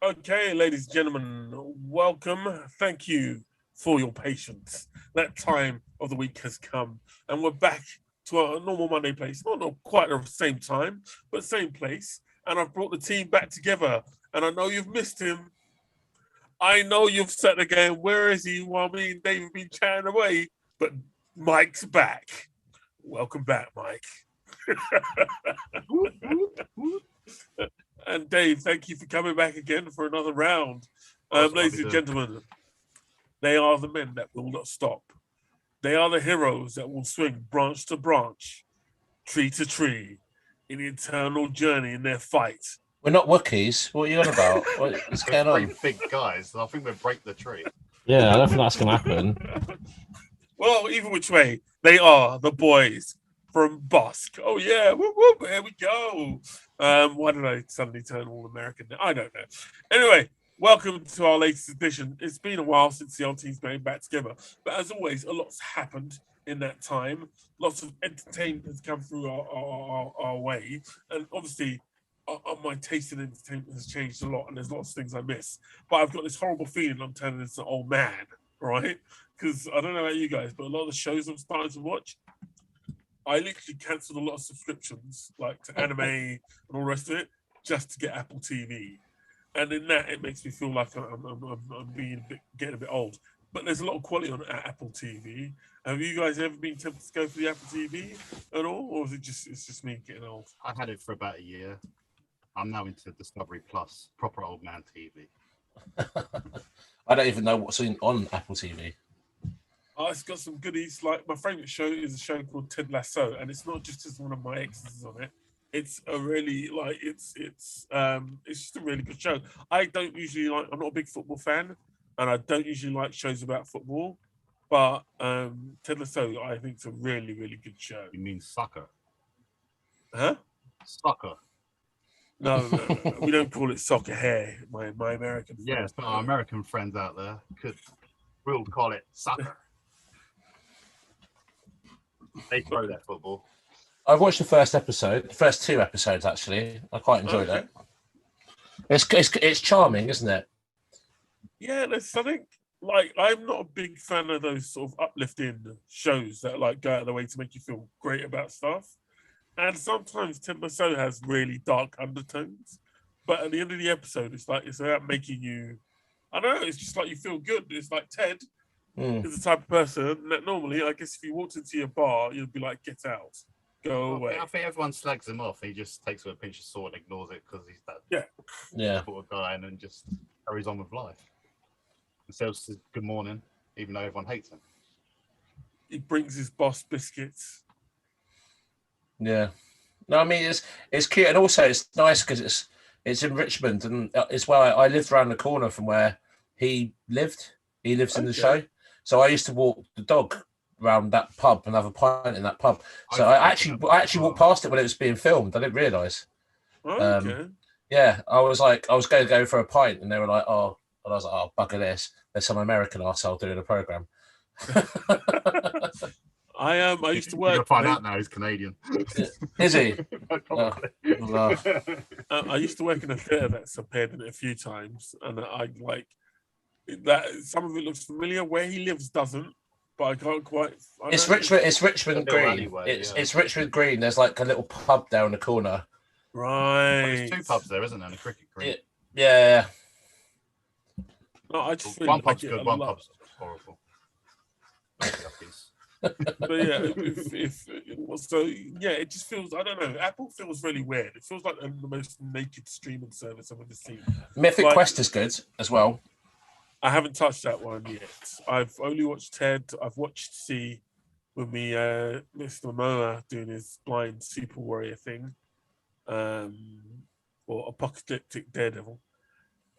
Okay, ladies and gentlemen, welcome. Thank you for your patience. That time of the week has come, and we're back to our normal Monday place. Not quite the same time, but same place. And I've brought the team back together, and I know you've missed him. I know you've sat there going, where is he? While me and Dave have been chatting away, but Mike's back. Welcome back, Mike. And Dave, thank you for coming back again for another round. Ladies and gentlemen, they are the men that will not stop. They are the heroes that will swing branch to branch, tree to tree, in the eternal journey in their fight. We're not Wookiees. What are you on about? What's going on? Big guys. I think we'll break the tree. Yeah, I don't think that's going to happen. Well, either which way, they are the boys from Bossk. Oh yeah, whoop, whoop, there we go. Why did I suddenly turn all American? I don't know. Anyway, welcome to our latest edition. It's been a while since the old team's been back together, but as always, a lot's happened in that time. Lots of entertainment has come through our way, and obviously, my taste in entertainment has changed a lot, and there's lots of things I miss. But I've got this horrible feeling I'm turning into an old man, right? Because I don't know about you guys, but a lot of the shows I'm starting to watch, I literally cancelled a lot of subscriptions, like to anime and all the rest of it, just to get Apple TV. And in that, it makes me feel like I'm getting a bit old. But there's a lot of quality on Apple TV. Have you guys ever been tempted to go for the Apple TV at all, or is it's just me getting old? I had it for about a year. I'm now into Discovery Plus, proper old man TV. I don't even know what's on Apple TV. Oh, it's got some goodies. Like my favourite show is a show called Ted Lasso, and it's not just as one of my exes on it. It's a really it's just a really good show. I don't usually I'm not a big football fan, and I don't usually like shows about football. But Ted Lasso, I think, is a really, really good show. You mean soccer? Huh? Soccer. No. We don't call it soccer here. My American friends. Yes, but our American friends out there will call it soccer. They throw that football. I've watched the first two episodes actually. I quite enjoyed it. It's charming, isn't it? Yeah, there's something I'm not a big fan of those sort of uplifting shows that go out of the way to make you feel great about stuff. And sometimes Ted Lasso has really dark undertones, but at the end of the episode, it's about making you. I don't know. It's just like you feel good. It's like Ted is the type of person that normally, I guess, if you walked into your bar, you'd be like, "Get out, go away." I think everyone slags him off. He just takes it with a pinch of salt and ignores it because he's that sort of guy, and then just carries on with life. And says good morning, even though everyone hates him. He brings his boss biscuits. Yeah, no, I mean it's cute, and also it's nice because it's in Richmond, and it's where I lived around the corner from where he lived. He lives in the show, so I used to walk the dog around that pub and have a pint in that pub. So I actually walked past it when it was being filmed. I didn't realise. Okay. Yeah, I was going to go for a pint, and they were like, "Oh," and I was like, "Oh, bugger this! There's some American arsehole doing a program." I used to work. You'll find out now he's Canadian. Is he? I used to work in a theatre that's appeared in it a few times, and I like that. Some of it looks familiar. Where he lives doesn't, but I can't quite. It's Richmond Green. Anyway, it's Richmond Green. There's like a little pub down the corner. Right. Well, there's two pubs there, isn't there? And a cricket green. Yeah. No, I just feel one pub's good. One pub's horrible. But yeah, it just feels. I don't know. Apple feels really weird. It feels like the most naked streaming service I've ever seen. Mythic Quest is good as well. I haven't touched that one yet. I've only watched Ted. I've watched C with me, Mr. Momoa doing his blind super warrior thing, or apocalyptic daredevil,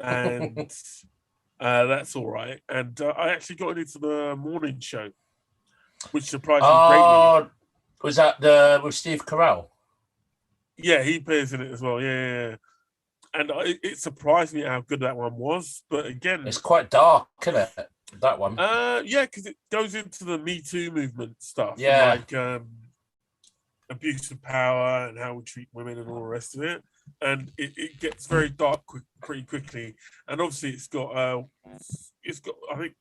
and that's all right. And I actually got into the morning show, which surprised me greatly. Was that with Steve Carell? Yeah, he appears in it as well. Yeah. And it surprised me how good that one was. But again, it's quite dark, isn't it? That one. Yeah, because it goes into the Me Too movement stuff. Yeah. Like abuse of power and how we treat women and all the rest of it. and it gets very dark pretty quickly. And obviously, it's got I think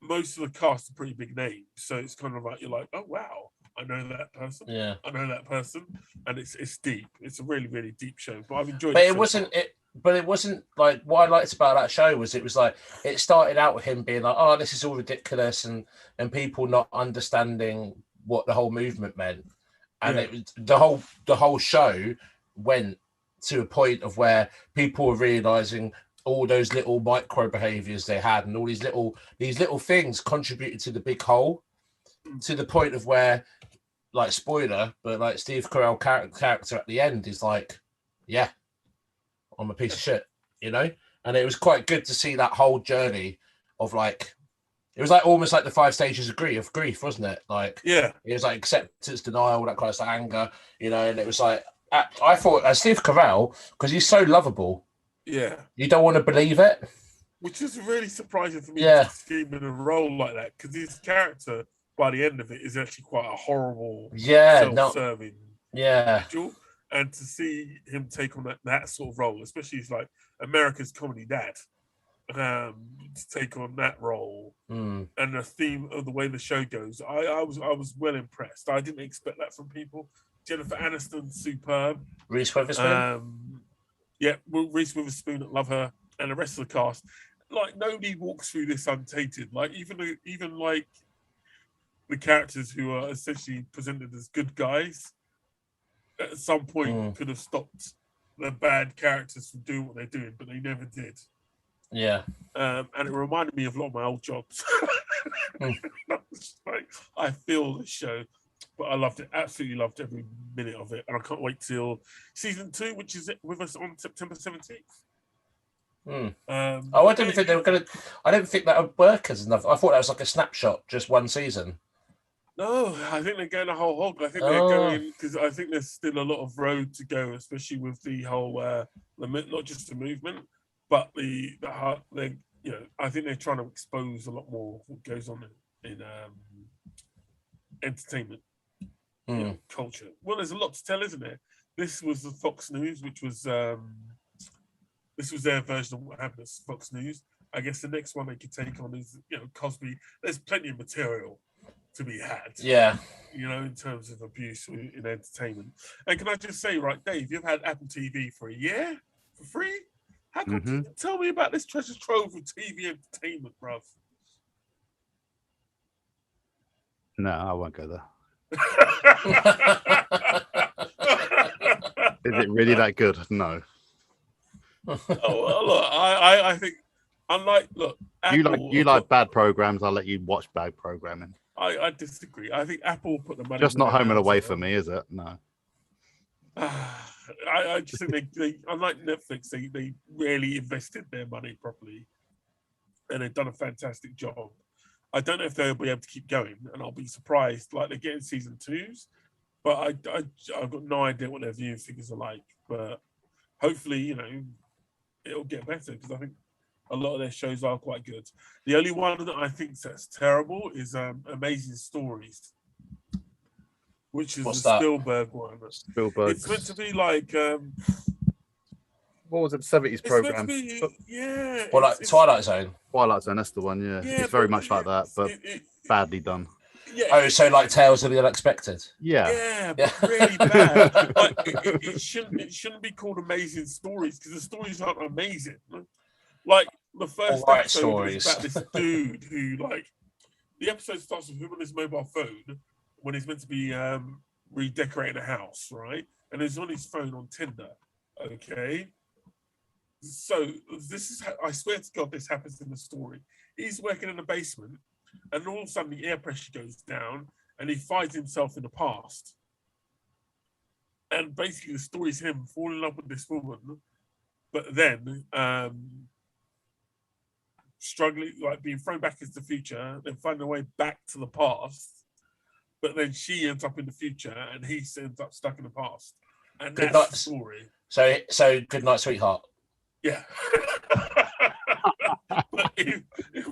most of the cast are pretty big names, so it's kind of like you're like, oh wow, I know that person. Yeah, I know that person, and it's deep. It's a really really deep show, but I've enjoyed. But it it so wasn't far. it. But it wasn't like what I liked about that show was it was like it started out with him being like, oh, this is all ridiculous, and people not understanding what the whole movement meant, and Yeah. it was the whole show went to a point of where people were realizing all those little micro behaviors they had and all these little things contributed to the big whole, to the point of where, like, spoiler, but like Steve Carell character at the end is like, yeah, I'm a piece of shit, you know? And it was quite good to see that whole journey of like, it was like almost like the 5 stages of grief, wasn't it? Like, Yeah, it was like acceptance, denial, that kind of stuff, anger, you know, and it was like, I thought Steve Carell, because he's so lovable, yeah. you don't want to believe it. Which is really surprising for me Yeah. to see him in a role like that, because his character, by the end of it, is actually quite a horrible, self-serving individual. And to see him take on that sort of role, especially as like America's comedy dad, to take on that role and the theme of the way the show goes, I was well impressed. I didn't expect that from people. Jennifer Aniston, superb. Reese Witherspoon. Reese Witherspoon, love her, and the rest of the cast. Like, nobody walks through this untainted. Like, even like the characters who are essentially presented as good guys, at some point could have stopped the bad characters from doing what they're doing, but they never did. Yeah. And it reminded me of a lot of my old jobs. I feel the show, but I loved it. Absolutely loved every minute of it. And I can't wait till season 2, which is with us on September 17th. I didn't think they were going to. I didn't think that would work as enough. I thought that was like a snapshot, just one season. No, I think they're going a whole hog. I think they're going, because I think there's still a lot of road to go, especially with the whole not just the movement, but the I think they're trying to expose a lot more of what goes on in entertainment, culture. Well, there's a lot to tell, isn't there? This was the Fox News, which was this was their version of what happened at Fox News. I guess the next one they could take on is Cosby. There's plenty of material to be had, in terms of abuse in entertainment. And can I just say, right, Dave, you've had Apple TV for a year for free. How come you tell me about this treasure trove of TV entertainment, bruv? No, I won't go there. Is it really that good? No. I think, unlike Apple, you like bad programs. I'll let you watch bad programming. I disagree. I think Apple put the money. Just not Home and Away for me, is it? No. I just think they unlike Netflix, they really invested their money properly, and they've done a fantastic job. I don't know if they'll be able to keep going, and I'll be surprised. Like, they're getting season 2s, but I've got no idea what their viewing figures are like. But hopefully, it'll get better, because I think a lot of their shows are quite good. The only one that I think that's terrible is Amazing Stories, which is the Spielberg one. Spielberg. It's meant to be like what was it? 70s program. Well, like Twilight Zone. Twilight Zone, that's the one. Yeah, it's very much like that, but badly done. Yeah. Oh, so like Tales of the Unexpected. Yeah, but really bad. Like, it shouldn't be called Amazing Stories, because the stories aren't amazing. Like, the first episode is about this dude who, like, the episode starts with him on his mobile phone when he's meant to be redecorating a house, right? And he's on his phone on Tinder. Okay. So this is how, I swear to God, this happens in the story. He's working in a basement, and all of a sudden the air pressure goes down, and he finds himself in the past. And basically, the story is him falling in love with this woman, but then struggling, like being thrown back into the future, then finding a way back to the past. But then she ends up in the future, and he ends up stuck in the past. And that's the story. So Good Night, Sweetheart. Yeah.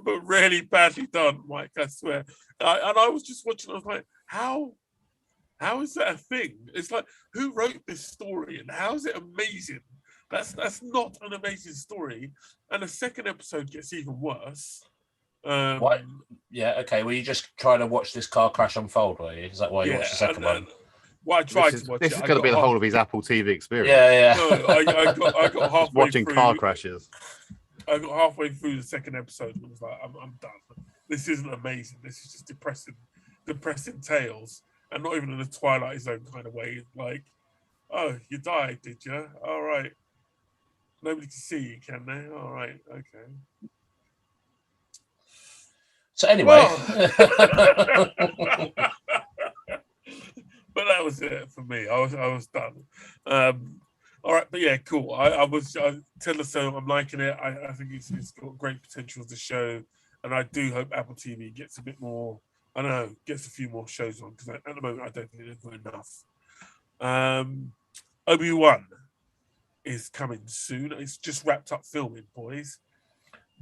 but really badly done, Mike, I swear. And I was just watching, I was like, how How is that a thing? It's like, who wrote this story and how is it amazing? That's not an amazing story. And the second episode gets even worse. What? Yeah, okay. Were you just trying to watch this car crash unfold, were you? Is that why you watched the second one? Well, I tried to watch it. This is going to be the whole of his Apple TV experience. Yeah. No, I got halfway watching through, car crashes. I got halfway through the second episode and was like, I'm done. This isn't amazing. This is just depressing tales. And not even in a Twilight Zone kind of way. Like, oh, you died, did you? All right. Nobody can see you, can they? All right, okay. So anyway. But that was it for me. I was done. All right, but yeah, cool. I tell us so. I'm liking it. I think it's got great potential as a show, and I do hope Apple TV gets a bit more. I don't know, gets a few more shows on because at the moment I don't think they've got enough. Obi-Wan is coming soon. It's just wrapped up filming, boys.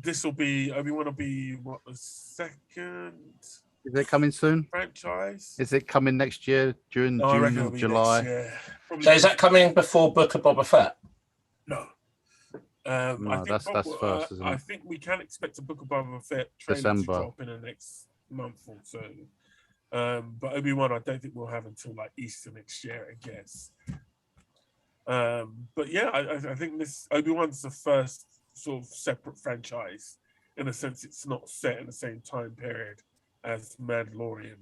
Obi-Wan will be what, the second? Is it coming soon? Franchise? Is it coming next year during June or July? So is that coming before Book of Boba Fett? No. No, that's first, isn't it? I think we can expect a Book of Boba Fett trailer to drop in the next month or so. But Obi-Wan, I don't think we'll have until like Easter next year, I guess. But yeah, I think this Obi-Wan's the first sort of separate franchise in a sense. It's not set in the same time period as Mandalorian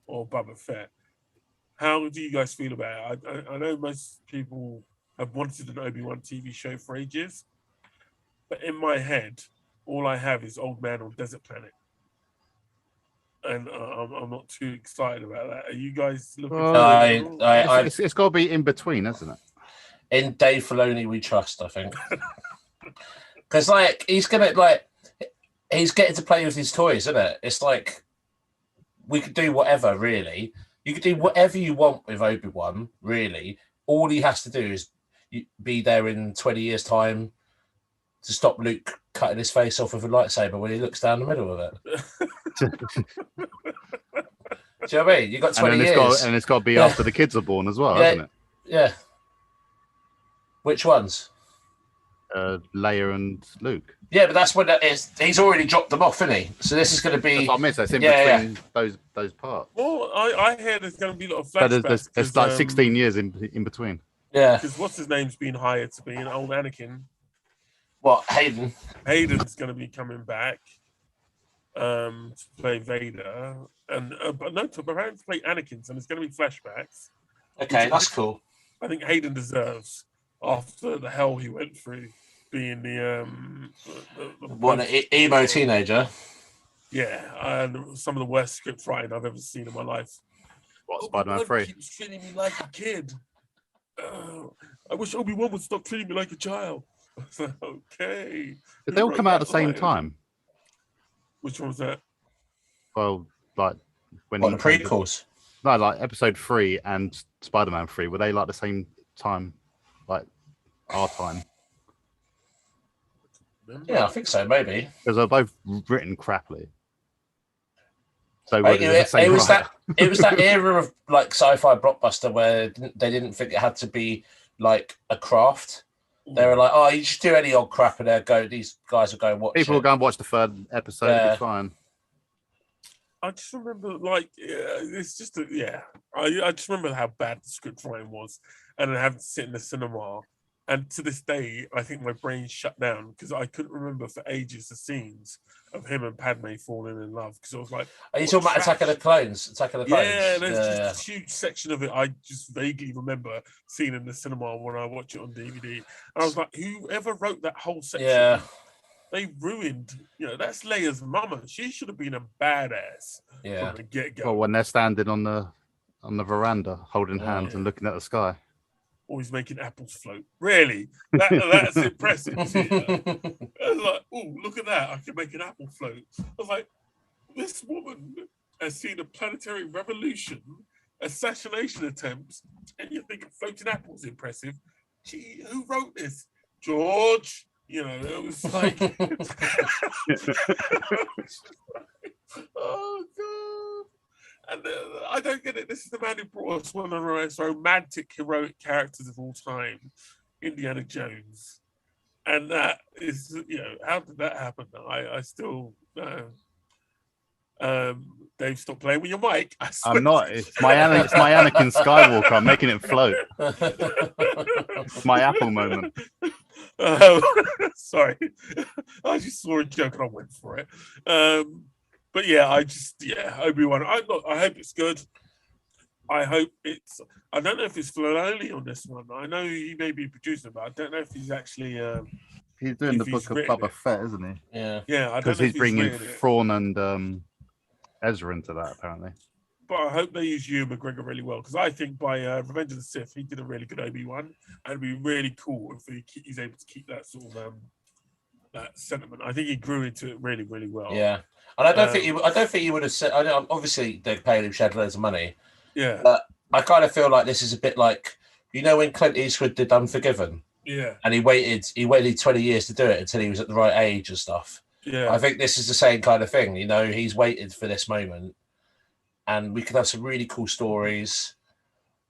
or Boba Fett. How do you guys feel about it? I know most people have wanted an Obi-Wan TV show for ages, but in my head, all I have is Old Man on Desert Planet. And I'm not too excited about that. Are you guys looking for it? It's got to be in between, hasn't it? In Dave Filoni we trust, I think. Because like he's getting to play with his toys, isn't it? It's like we could do whatever, really. You could do whatever you want with Obi-Wan, really. All he has to do is be there in 20 years' time to stop Luke cutting his face off with a lightsaber when he looks down the middle of it. Do you know what I mean? You got 20 years. And it's got to be after the kids are born as well, hasn't it? Yeah. Which ones? Leia and Luke. Yeah, but that's when he's already dropped them off, isn't he? So this is going to be. That's what I mean. So it's in between those parts. Well, I hear there's going to be a lot of flashbacks. There's like 16 years in between. Yeah. Because what's his name's been hired to be an old Anakin. What, Hayden? Hayden's going to be coming back to play Vader, and but no, to play Anakin, and it's going to be flashbacks. Okay, that's cool. I think Hayden deserves, after the hell he went through, being the emo teenager. Yeah, and some of the worst script writing I've ever seen in my life. What, Spider-Man 3? Keeps treating me like a kid. I wish Obi-Wan would stop treating me like a child. I was like, okay. Did they all come out at the same time? Which one was that? Well, like when the prequels. No, like episode 3 and Spider-Man 3, were they like the same time, like our time? Yeah, I think so, maybe. Because they're both written crappily. So it was that era of like sci-fi blockbuster where they didn't think it had to be like a craft. They were like, "Oh, you just do any old crap," and these guys will go watch. People will go and watch the third episode. It'll be fine. I just remember, it's just I just remember how bad the script writing was, and then having to sit in the cinema. And to this day, I think my brain shut down because I couldn't remember for ages the scenes of him and Padme falling in love. Because I was like, "Are you talking about Attack of the Clones?" Yeah, there's just a huge section of it I just vaguely remember seeing in the cinema when I watch it on DVD. And I was like, whoever wrote that whole section, they ruined. That's Leia's mama. She should have been a badass from the get-go. Well, when they're standing on the veranda, holding hands and looking at the sky. Always making apples float. Really? That's impressive. I was like, oh, look at that. I can make an apple float. I was like, this woman has seen a planetary revolution, assassination attempts, and you think floating apples impressive. Who wrote this? George? It was like... oh, God. And I don't get it. This is the man who brought us one of the most romantic, heroic characters of all time, Indiana Jones. And that is, how did that happen? I still, Dave, stop playing with your mic. I'm not. It's my Anakin Skywalker. I'm making it float. It's my Apple moment. Sorry, I just saw a joke and I went for it. But yeah, Obi-Wan. I hope it's good. I hope it's. I don't know if it's Filoni on this one. I know he may be producing, but I don't know if he's actually. He's doing the book of Boba Fett, isn't he? Yeah. Yeah, because he's bringing Thrawn and Ezra into that apparently. But I hope they use Ewan McGregor really well, because I think by Revenge of the Sith he did a really good Obi-Wan, and it'd be really cool if he's able to keep that sort of that sentiment. I think he grew into it really, really well. Yeah, and I don't think he would have said. Obviously, they paid him shed loads of money. Yeah, but I kind of feel like this is a bit like when Clint Eastwood did Unforgiven. Yeah, and he waited 20 years to do it until he was at the right age and stuff. Yeah, I think this is the same kind of thing. He's waited for this moment, and we could have some really cool stories.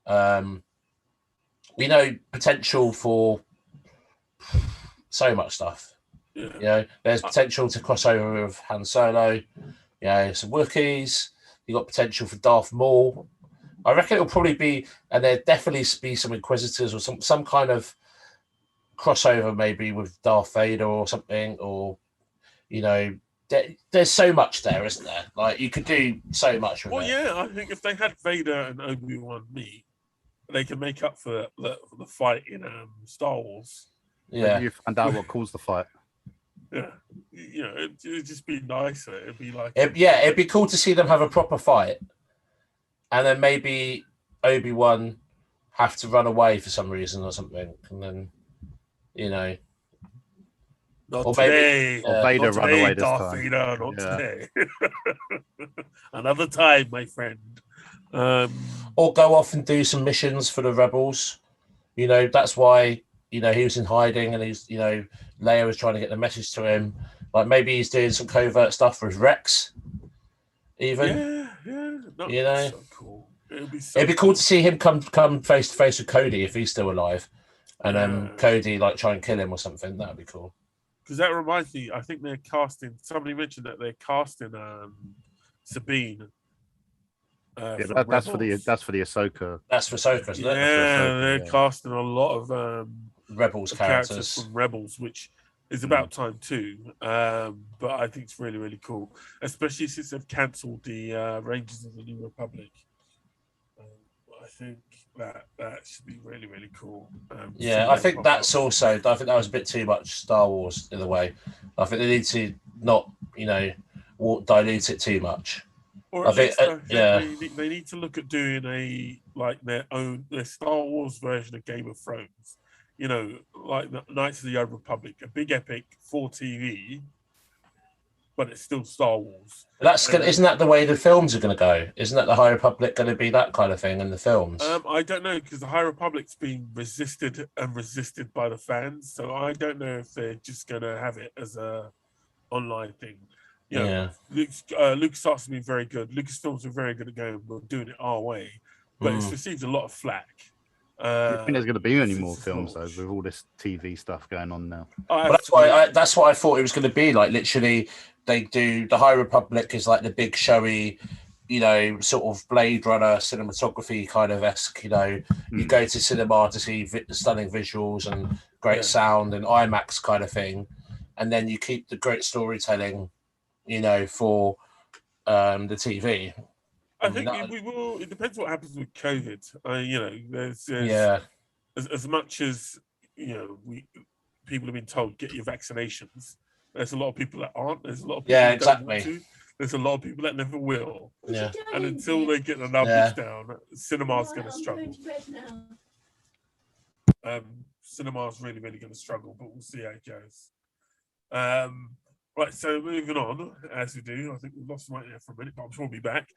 Potential for so much stuff. Yeah. There's potential to cross over with Han Solo. Some Wookiees. You got potential for Darth Maul. I reckon it'll probably be, and there'll definitely be some Inquisitors or some kind of crossover, maybe with Darth Vader or something, or there's so much there, isn't there? Like you could do so much with it. Yeah, I think if they had Vader and Obi-Wan meet, they can make up for the fight in Star Wars. Yeah, maybe you find out what caused the fight. Yeah, it'd just be nicer. It'd be like it'd be cool to see them have a proper fight, and then maybe Obi-Wan have to run away for some reason or something, and then not or today. Or Vader run away this Darth time. Vader, not today. Another time, my friend. Or go off and do some missions for the rebels. That's why he was in hiding, and he's Leia was trying to get the message to him. Like maybe he's doing some covert stuff with Rex. Even So cool. It'd be cool to see him come face to face with Cody if he's still alive, and then Cody try and kill him or something. That'd be cool. Because that reminds me, I think they're casting. Somebody mentioned that they're casting Sabine. That's for the Ahsoka. That's for Ahsoka, isn't it? They're casting a lot of Rebels characters from Rebels, which is about time too. But I think it's really, really cool, especially since they've cancelled the Rangers of the New Republic. I think that should be really, really cool. I think that's also. I think that was a bit too much Star Wars in a way. I think they need to not, dilute it too much. Or at least, they need to look at doing their Star Wars version of Game of Thrones. Like the Knights of the Old Republic, a big epic for TV, but it's still Star Wars. Isn't that the way the films are going to go? Isn't that the High Republic going to be that kind of thing in the films? I don't know, because the High Republic's been resisted by the fans, so I don't know if they're just going to have it as a online thing. LucasArts has been very good. Lucasfilms are very good at doing it our way, but it's received a lot of flack. I think there's going to be any more films though, with all this TV stuff going on now. That's what I thought it was going to be. Like literally, they do the High Republic is like the big showy, sort of Blade Runner cinematography kind of esque. You go to cinema to see stunning visuals and great sound and IMAX kind of thing, and then you keep the great storytelling, for the TV. I think we will. It depends what happens with COVID. There's as much as people have been told get your vaccinations. There's a lot of people that aren't. There's a lot of people that don't want to. There's a lot of people that never will. Yeah. And until they get the numbers down, cinema's going to struggle. Cinema's really, really going to struggle, but we'll see how it goes. Right, so moving on, as we do, I think we've lost Mike there for a minute, but I'm sure we'll be back.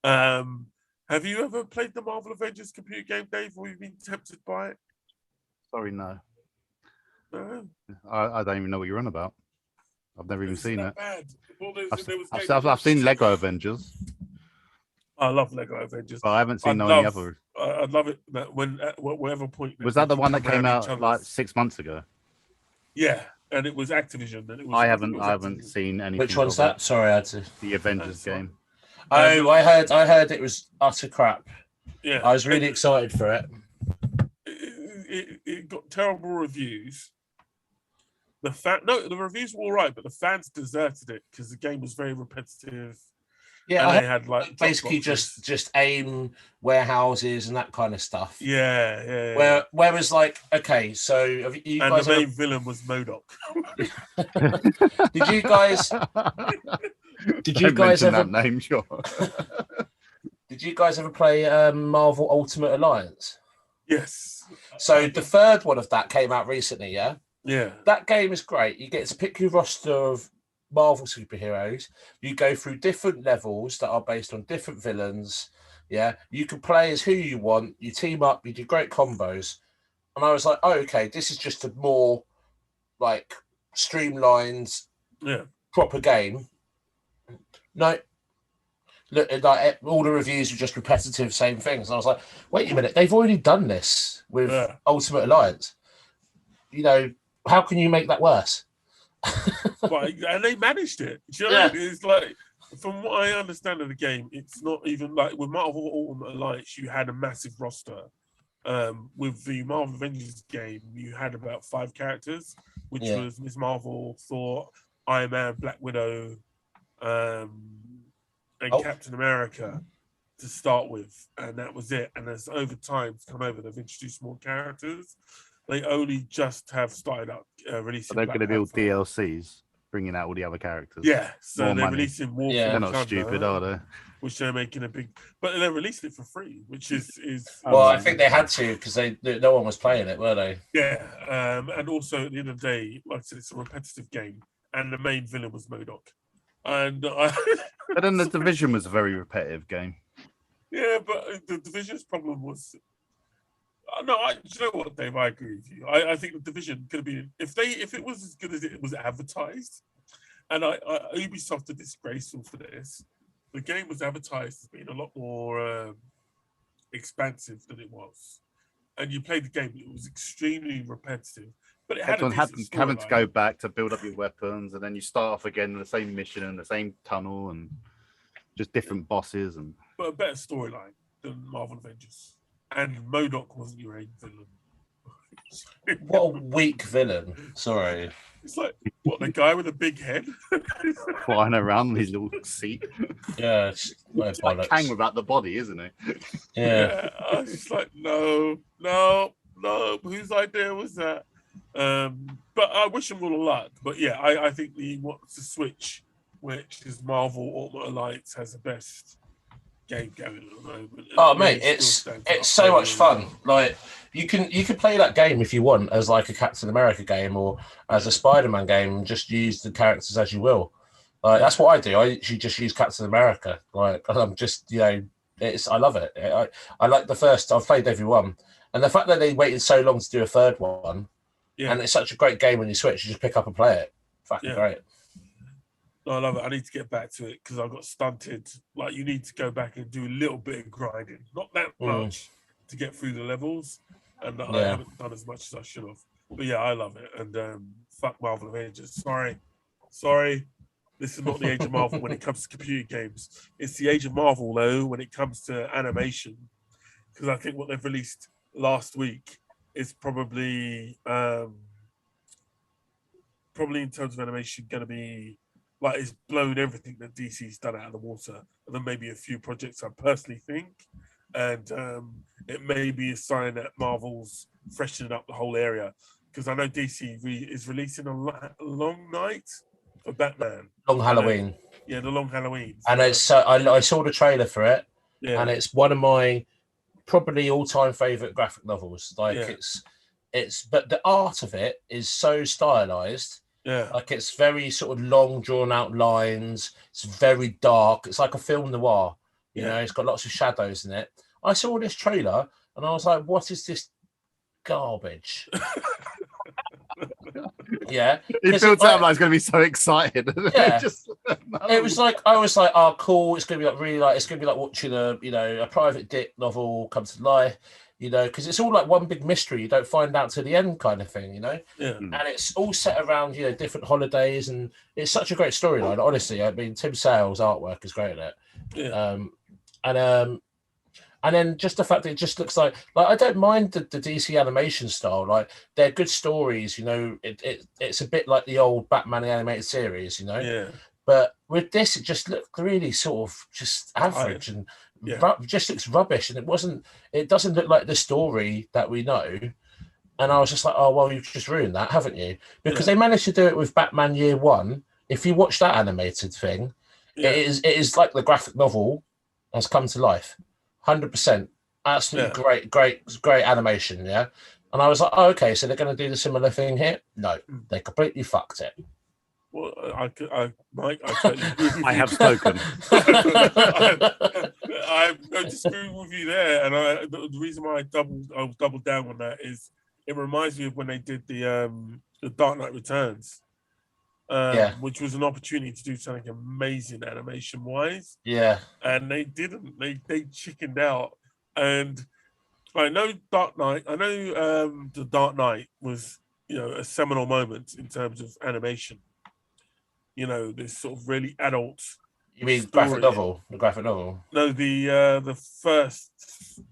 Have you ever played the Marvel Avengers computer game, Dave, or you've been tempted by it? Sorry, no. No? I don't even know what you're on about. I've never even seen it. Bad. Well, I've seen Lego Avengers. I love Lego Avengers. But I haven't seen I'd any love, other. I'd love it that when at whatever point Was that the one that come came round each out like other's- 6 months ago? Yeah, and it was Activision. And it was, I think it was haven't Activision. seen anything. Which one's of that? Sorry, I had to. The Avengers That's game. Oh, I heard it was utter crap. Yeah, I was really excited for it. It got terrible reviews. The reviews were all right, but the fans deserted it because the game was very repetitive. Yeah, and I they had like basically drop boxes. just aim warehouses and that kind of stuff. Yeah. Whereas, like, okay, so have you And guys the main villain was MODOK. did you guys Don't mention ever that name, sure. did you guys ever play Marvel Ultimate Alliance? Yes. So the third one of that came out recently, yeah? Yeah. That game is great. You get to pick your roster of Marvel superheroes. You go through different levels that are based on different villains. Yeah, you can play as who you want. You team up. You do great combos. And I was like, oh, okay, this is just a more like streamlined, proper game. No, look, like all the reviews were just repetitive, same things. And I was like, wait a minute, they've already done this with Ultimate Alliance. You know, how can you make that worse? Well, and they managed it. Do you know what I mean? It's like, from what I understand of the game, it's not even like with Marvel Ultimate Alliance, you had a massive roster. With the Marvel Avengers game, you had about 5 characters, which was Ms. Marvel, Thor, Iron Man, Black Widow, and Captain America to start with, and that was it. And as over time come over, they've introduced more characters. They only just have started up releasing. They're going to build DLCs, bringing out all the other characters. Yeah, so more they're money. releasing more. They're not stupid, are they? Which they're making a big, but they're releasing it for free, which is. Well, I think they had to because no one was playing it, were they? Yeah, and also at the end of the day, like I said, it's a repetitive game, and the main villain was MODOK, and but then the Division was a very repetitive game. Yeah, but the Division's problem was. No, do you know what, Dave? I agree with you. I think the Division could have been if it was as good as it was advertised, and Ubisoft are disgraceful for this. The game was advertised as being a lot more expansive than it was, and you played the game. It was extremely repetitive, but it had having to go back to build up your weapons, and then you start off again in the same mission and the same tunnel, and just different bosses, and but a better storyline than Marvel Avengers. And MODOK wasn't your aim villain. What a weak villain. Sorry. It's like, what, the guy with a big head? flying around in his little seat. Yeah, it's like Kang without the body, isn't it? Yeah. I was just like, no. Whose idea was that? But I wish him all the luck. But yeah, I think he wants to switch, which is Marvel Ultimate Alliance has the best game going at the moment. Oh mate, it's so much fun. Like you can play that game if you want as like a Captain America game or as a Spider-Man game and just use the characters as you will. Like that's what I do. I usually just use Captain America. Like I'm just I love it. I like the first. I've played every one, and the fact that they waited so long to do a third one, and it's such a great game when you switch. You just pick up and play it. Fucking great. No, I love it. I need to get back to it because I got stunted. Like, you need to go back and do a little bit of grinding. Not that much to get through the levels. And I haven't done as much as I should have. But yeah, I love it. And fuck Marvel Avengers. Sorry. This is not the age of Marvel when it comes to computer games. It's the age of Marvel, though, when it comes to animation. Because I think what they've released last week is probably in terms of animation going to be like it's blown everything that DC's done out of the water, and then maybe a few projects I personally think, and it may be a sign that Marvel's freshening up the whole area because I know DC is releasing a long night for Batman, Long Halloween. The Long Halloween, and it's I saw the trailer for it, and it's one of my probably all-time favorite graphic novels. Like it's but the art of it is so stylized. Yeah, like it's very sort of long, drawn out lines. It's very dark. It's like a film noir. You know, it's got lots of shadows in it. I saw this trailer and I was like, "What is this garbage?" He feels that I was going to be so excited. Yeah, It was like I was like, oh, cool. It's gonna be like really like it's gonna be like watching a private dick novel come to life, because it's all like one big mystery. You don't find out to the end, kind of thing, Yeah. And it's all set around different holidays, and it's such a great storyline. Honestly, I mean, Tim Sale's artwork is great in it. Yeah. And then just the fact that it just looks like I don't mind the DC animation style. Like they're good stories, it's a bit like the old Batman animated series, Yeah. But with this, it just looked really sort of just average and just looks rubbish. And it doesn't look like the story that we know. And I was just like, oh, well, you've just ruined that, haven't you? Because they managed to do it with Batman Year One. If you watch that animated thing, it is like the graphic novel has come to life. 100%. Absolutely great animation, yeah? And I was like, oh, okay, so they're going to do the similar thing here? No, they completely fucked it. Well, Mike, I totally agree with you. I have spoken. I'm disagreeing with you there, and the reason why I doubled down on that is it reminds me of when they did the Dark Knight Returns, which was an opportunity to do something amazing animation wise. Yeah, and they didn't. They chickened out, and I know Dark Knight. I know the Dark Knight was a seminal moment in terms of animation. This sort of really adult. You mean story. graphic novel? The graphic novel? No, the first.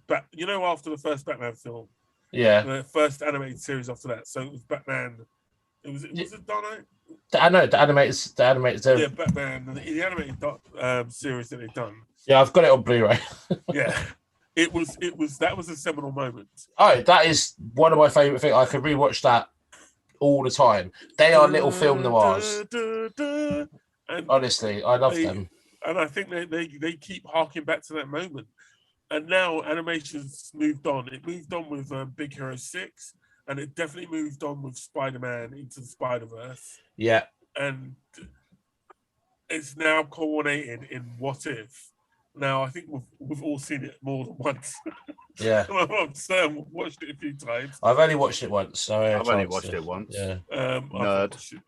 After the first Batman film. Yeah. The first animated series after that. So it was Batman. Was it Dark Knight? I know the animated. Yeah, Batman. The animated series that they've done. Yeah, I've got it on Blu-ray. Yeah. That was a seminal moment. Oh, that is one of my favorite things. I could rewatch that all the time. They are little film noirs. And honestly, I love them. And I think they keep harking back to that moment. And now animation's moved on. It moved on with Big Hero 6, and it definitely moved on with Spider-Man Into the Spider-Verse. Yeah. And it's now coordinated in What If. Now, I think we've all seen it more than once. Yeah. I've watched it a few times. I've only watched it once. So I've only watched it once. Yeah. Nerd.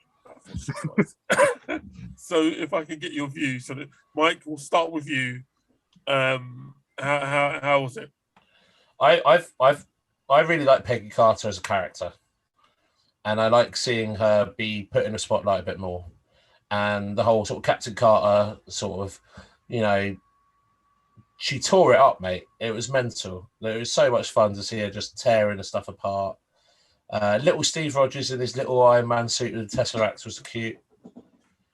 So if I can get your view, so that Mike, we'll start with you. How was it? I really like Peggy Carter as a character, and I like seeing her be put in the spotlight a bit more, and the whole sort of Captain Carter sort of, she tore it up, mate. It was mental. It was so much fun to see her just tearing the stuff apart. Little Steve Rogers in his little Iron Man suit with the Tesseract was cute.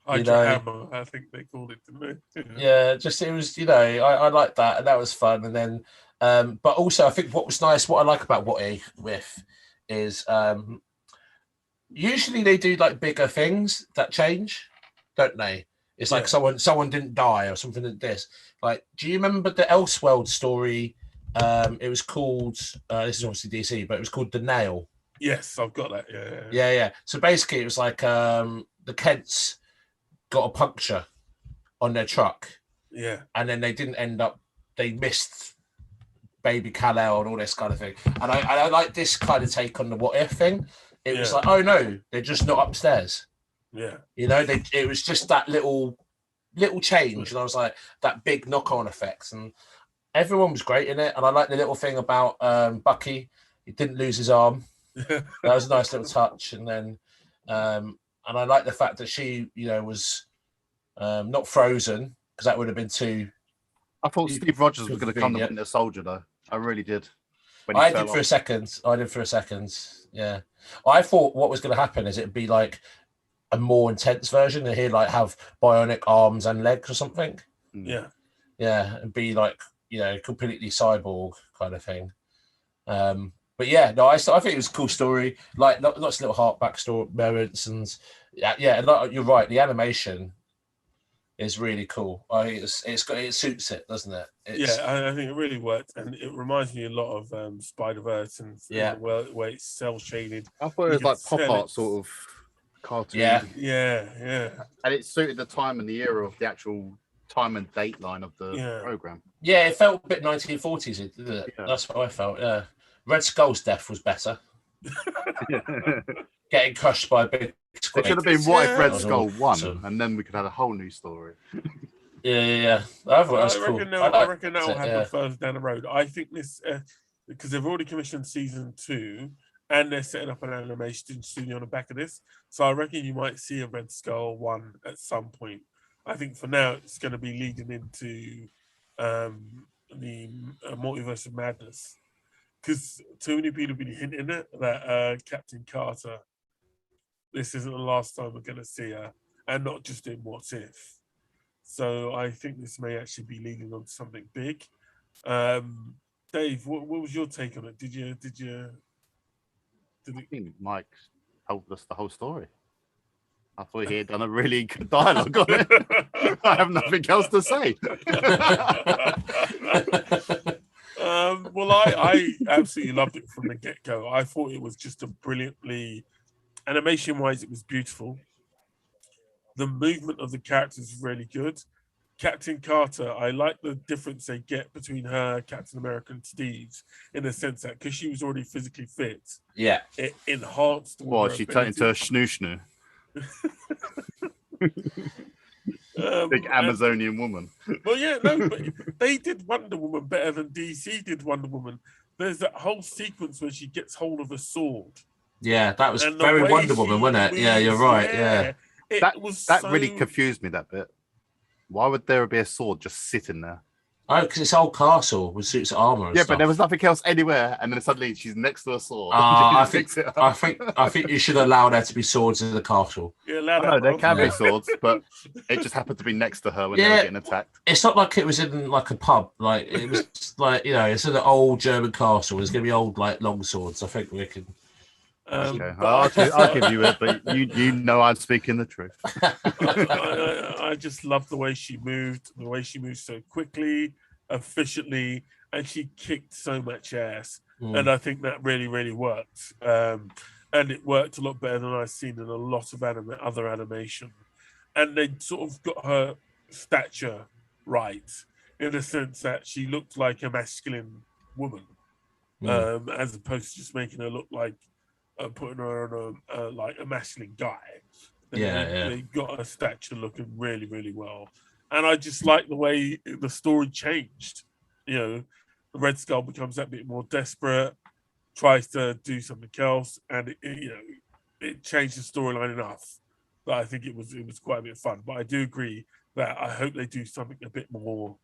Hammer, I think they called it, didn't they? Yeah, just it was, I like that, and that was fun. And then, but also I think what was nice, what I like about What If is usually they do like bigger things that change, don't they? It's like someone didn't die or something like this. Like, do you remember the Elseworld story? It was called, this is obviously DC, but it was called The Nail. Yes, I've got that. Yeah. So basically it was like the Kents got a puncture on their truck. Yeah. And then they missed baby Kal-El and all this kind of thing. And I like this kind of take on the What If thing. It was like, oh no, they're just not upstairs. Yeah. It was just that little change. And I was like, that big knock-on effect. And everyone was great in it. And I like the little thing about Bucky. He didn't lose his arm. That was a nice little touch. And then and I like the fact that she, was not frozen, because that would have been too. I thought Steve Rogers was going to come the Winter Soldier, though. I really did. I did for a second. Yeah. I thought what was going to happen is it'd be like a more intense version, and he'd like have bionic arms and legs or something. Yeah. Yeah. And be like, completely cyborg kind of thing. But yeah, no, I think it was a cool story. Like lots of little heart backstory moments, and you're right. The animation is really cool. It suits it, doesn't it? I think it really worked, and it reminds me a lot of Spider-Verse and where it's cell shaded. I thought it was like pop art sort of cartoon. Yeah. And it suited the time and the era of the actual time and date line of the program. Yeah, it felt a bit 1940s, didn't it? Yeah. That's what I felt. Yeah. Red Skull's death was better. Getting crushed by a big quick. It should have been what if Red That was Skull won, awesome. and then we could have a whole new story. Yeah. I thought that was I cool. reckon I that'll happen further down the road. I think this because they've already commissioned season 2, and they're setting up an animation studio on the back of this. So I reckon you might see a Red Skull 1 at some point. I think for now it's going to be leading into the Multiverse of Madness, because too many people have been hinting it that Captain Carter, this isn't the last time we're going to see her, and not just in What If. So I think this may actually be leading on to something big. Dave, what was your take on it? I think Mike told us the whole story. I thought he had done a really good dialogue on it. I have nothing else to say. Well, I absolutely loved it from the get-go. I thought it was just a brilliantly, animation-wise, it was beautiful. The movement of the characters is really good. Captain Carter, I like the difference they get between her, Captain America, and Steve's, in the sense that because she was already physically fit, yeah, it enhanced. Well, she turned into a snoo. Big Amazonian woman. Well, yeah, no, but they did Wonder Woman better than DC did Wonder Woman. There's that whole sequence where she gets hold of a sword. Yeah, that was very Wonder Woman, wasn't it? Yeah, you're right. Yeah. That really confused me, that bit. Why would there be a sword just sitting there? Oh, because it's old castle with suits of armor. And yeah, stuff. But there was nothing else anywhere, and then suddenly she's next to a sword. I think you should allow there to be swords in the castle. Yeah, no, there can be swords, but it just happened to be next to her when they were getting attacked. It's not like it was in like a pub. Like it was like it's in an old German castle. There's going to be old like long swords. I think we can. Okay, I'll give you it, but you know I'm speaking the truth. I just love the way she moved, so quickly, efficiently, and she kicked so much ass. And I think that really, really worked. And it worked a lot better than I've seen in a lot of other animation. And they sort of got her stature right, in the sense that she looked like a masculine woman, as opposed to just making her look like putting her on like a masculine guy. They got her stature looking really, really well, and I just like the way the story changed. The Red Skull becomes that bit more desperate, tries to do something else, and it changed the storyline enough that I think it was quite a bit of fun. But I do agree that I hope they do something a bit more.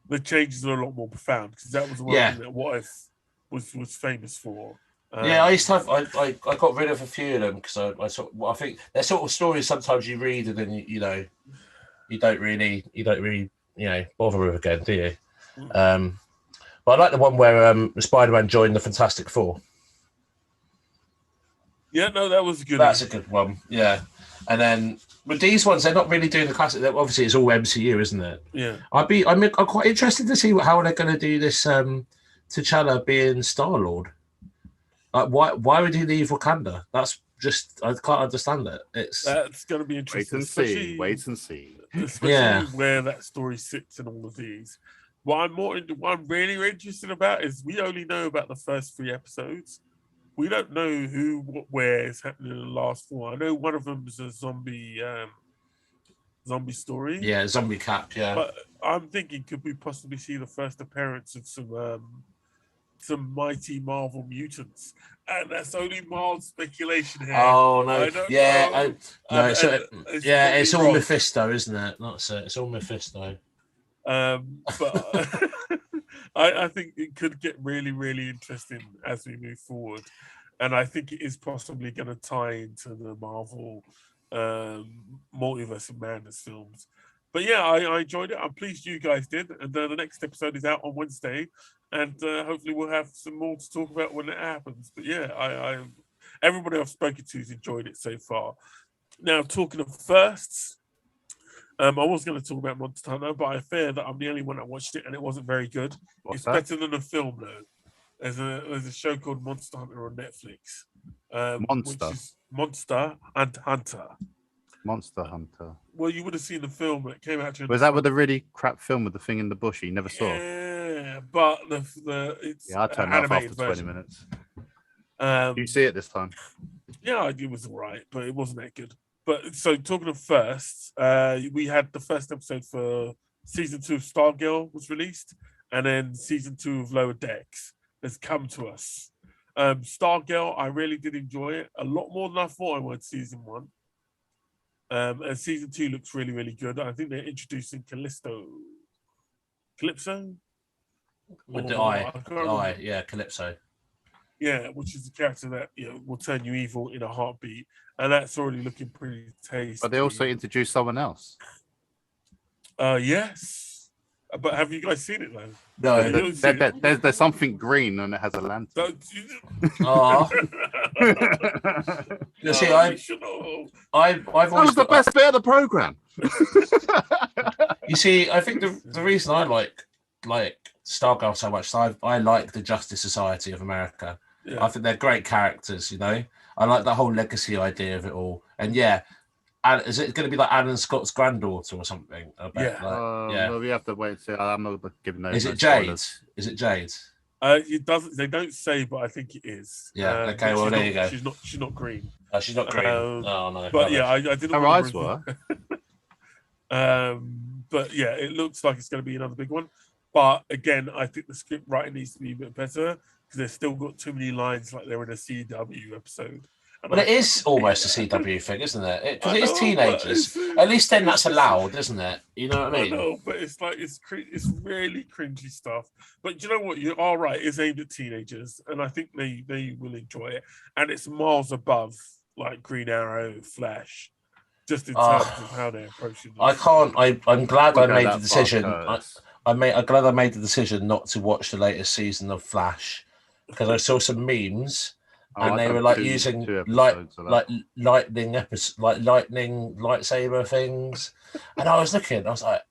The changes are a lot more profound, because that was the one thing that What If was famous for. I used to have. I got rid of a few of them because I think they're sort of stories sometimes you read and then you don't really bother with again, do you? But I like the one where Spider-Man joined the Fantastic Four. Yeah, no, that was good. That's a good one. Yeah, and then with these ones, they're not really doing the classic. Obviously, it's all MCU, isn't it? Yeah. I'm quite interested to see how they're going to do this. T'Challa being Star-Lord. Like, why would he leave Wakanda? That's just, I can't understand it. That's going to be interesting. Wait and see. Especially where that story sits in all of these. What I'm really interested about is we only know about the first 3 episodes. We don't know who, what, where is happening in the last 4. I know one of them is a zombie story. Yeah, zombie cap. Yeah, but I'm thinking, could we possibly see the first appearance of some mighty Marvel mutants? And that's only mild speculation here. Oh no! I don't know. It's all Mephisto, isn't it? That's it. It's all Mephisto. But I think it could get really, really interesting as we move forward, and I think it is possibly going to tie into the Marvel Multiverse of Madness films. But yeah, I enjoyed it. I'm pleased you guys did. And the next episode is out on Wednesday, and hopefully we'll have some more to talk about when it happens. But yeah, I everybody I've spoken to has enjoyed it so far. Now, talking of firsts, I was going to talk about Monster Hunter, but I fear that I'm the only one that watched it, and it wasn't very good. It's better than a film, though. There's a show called Monster Hunter on Netflix. Which is Monster and Hunter. Monster Hunter. Well, you would have seen the film that came out. Was that with the really crap film with the thing in the bush you never saw? Yeah, but it's I turned off after 20 minutes. Did you see it this time? Yeah, it was all right, but it wasn't that good. But so talking of first, we had the first episode for season 2 of Stargirl was released, and then season 2 of Lower Decks has come to us. Stargirl, I really did enjoy it a lot more than I thought I would. Season 1, and season 2 looks really, really good. I think they're introducing Calypso. With the Oh, I eye, can't remember. yeah, Calypso. Yeah, which is the character that will turn you evil in a heartbeat, and that's already looking pretty tasty. But they also introduced someone else. Yes, but have you guys seen it though? No, There's something green and it has a lantern. Oh, you see, I've That always was the best bit of the program. You see, I think the reason I like Stargirl so much, I like the Justice Society of America. Yeah. I think they're great characters. I like the whole legacy idea of it all. And yeah, and is it going to be like Alan Scott's granddaughter or something? I bet, Yeah. Well, we have to wait and see. I'm not giving those. Is it Jade? Is it Jade? It doesn't. They don't say, but I think it is. Yeah. Okay. Well, there you go. She's not green. She's not green. Oh no. But yeah, I didn't. Her eyes were. But yeah, it looks like it's going to be another big one. But again, I think the script writing needs to be a bit better because they've still got too many lines like they're in a CW episode. But it is almost a CW thing, isn't it? Because it is teenagers. At least then that's allowed, isn't it? You know what I mean? I know, but it's like it's really cringy stuff. But you know what? You are right. It's aimed at teenagers, and I think they will enjoy it. And it's miles above like Green Arrow, Flash, just in terms of how they're approaching it. I can't. I'm glad I made the decision. I'm glad I made the decision not to watch the latest season of Flash because I saw some memes. And they were like using lightning lightsaber things, and I was looking. I was like,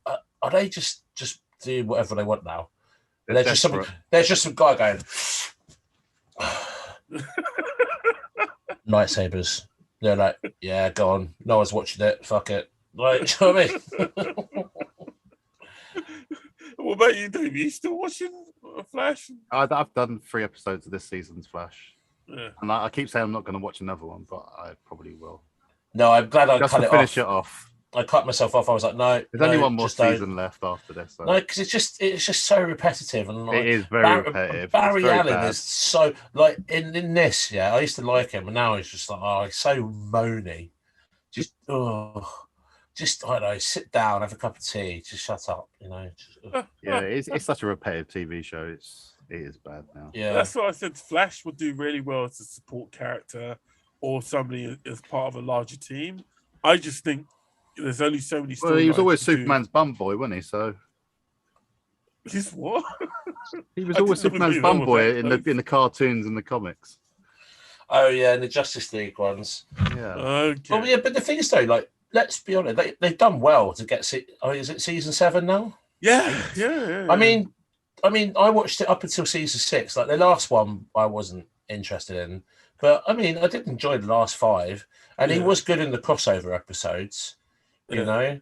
"Are they just do whatever they want now?" There's just some guy going lightsabers. They're like, "Yeah, go on. No one's watching it. Fuck it." Like, you know what I mean? What about you, Dave? Are you still watching Flash? I've done 3 episodes of this season's Flash. Yeah. And I keep saying I'm not going to watch another one, but I probably will. No, I'm glad I just cut to it finish off. it off. I cut myself off. I was like, no. There's only one more season left after this. So. No, because it's just so repetitive, and like, it is very repetitive. Barry Allen is so like in this. Yeah, I used to like him, and now he's just like, he's so moany. Just I don't know. Sit down, have a cup of tea, just shut up. Yeah, it's such a repetitive TV show. It is bad now. Yeah, that's what I said. Flash would do really well as a support character or somebody as part of a larger team. I just think there's only so many. Well, he was always Superman's bum boy, wasn't he? So he's what? He was always Superman's bum boy in the cartoons and the comics. Oh yeah, in the Justice League ones. Yeah. Okay. Well, yeah, but the thing is though, like, let's be honest, they've done well to get. Is it season 7 now? Yeah. I mean, I watched it up until season 6. Like the last one, I wasn't interested in, but I mean, I did enjoy the last 5, and he was good in the crossover episodes, you know,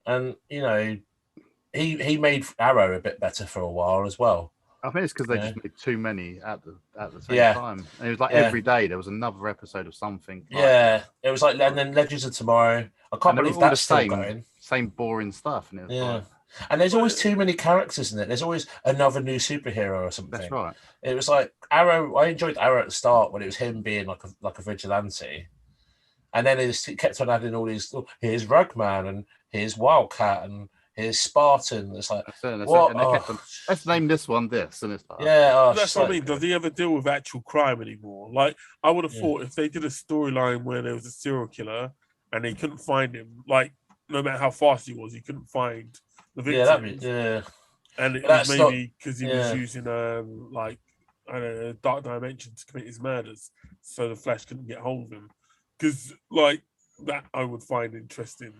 and he made Arrow a bit better for a while as well. I think it's because they just made too many at the same time. And it was like every day there was another episode of something. It was like, and then Legends of Tomorrow. I can't believe that's still going. Same boring stuff, and it was like. And there's always too many characters in it. There's always another new superhero or something. That's right. It was like Arrow. I enjoyed Arrow at the start when it was him being like a vigilante, and then it kept on adding all these. Here's Rugman and here's Wildcat and here's Spartan. It's like what? And they kept on, let's name this one this, and it's like, that's what I mean. Does he ever deal with actual crime anymore? Like I would have thought if they did a storyline where there was a serial killer and they couldn't find him, like no matter how fast he was, he couldn't find. And it was maybe because he was using like I don't know, dark dimension to commit his murders, so the Flash couldn't get hold of him. Because like that, I would find interesting,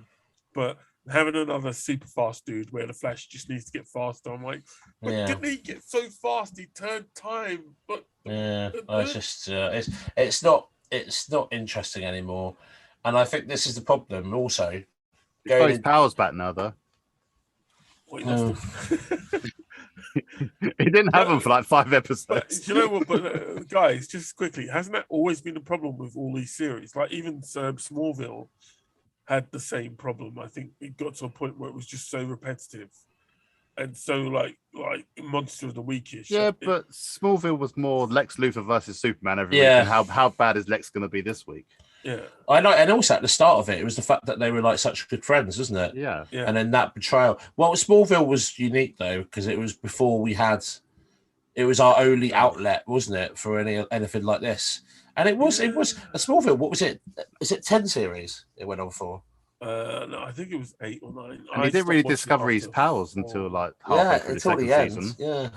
but having another super fast dude where the Flash just needs to get faster, I'm like, but didn't he get so fast? He turned time, but it's just it's not interesting anymore, and I think this is the problem. Also, he's got his powers back now, though. He didn't have them for like 5 But episodes. you know what? But guys, just quickly, hasn't that always been the problem with all these series? Like even Smallville had the same problem. I think it got to a point where it was just so repetitive, and so like Monster of the Weekish. Yeah, but Smallville was more Lex Luthor versus Superman every week. Yeah. And how bad is Lex going to be this week? Yeah, I know, and also at the start of it was the fact that they were like such good friends, wasn't it? Yeah. yeah. And then that betrayal. Well, Smallville was unique though because it was before we had. It was our only outlet, wasn't it, for anything like this? And it was. A Smallville. What was it? Is it 10 series? It went on for. No, I think it was 8 or 9. And he didn't really discover his powers until like halfway through the second season. Yeah.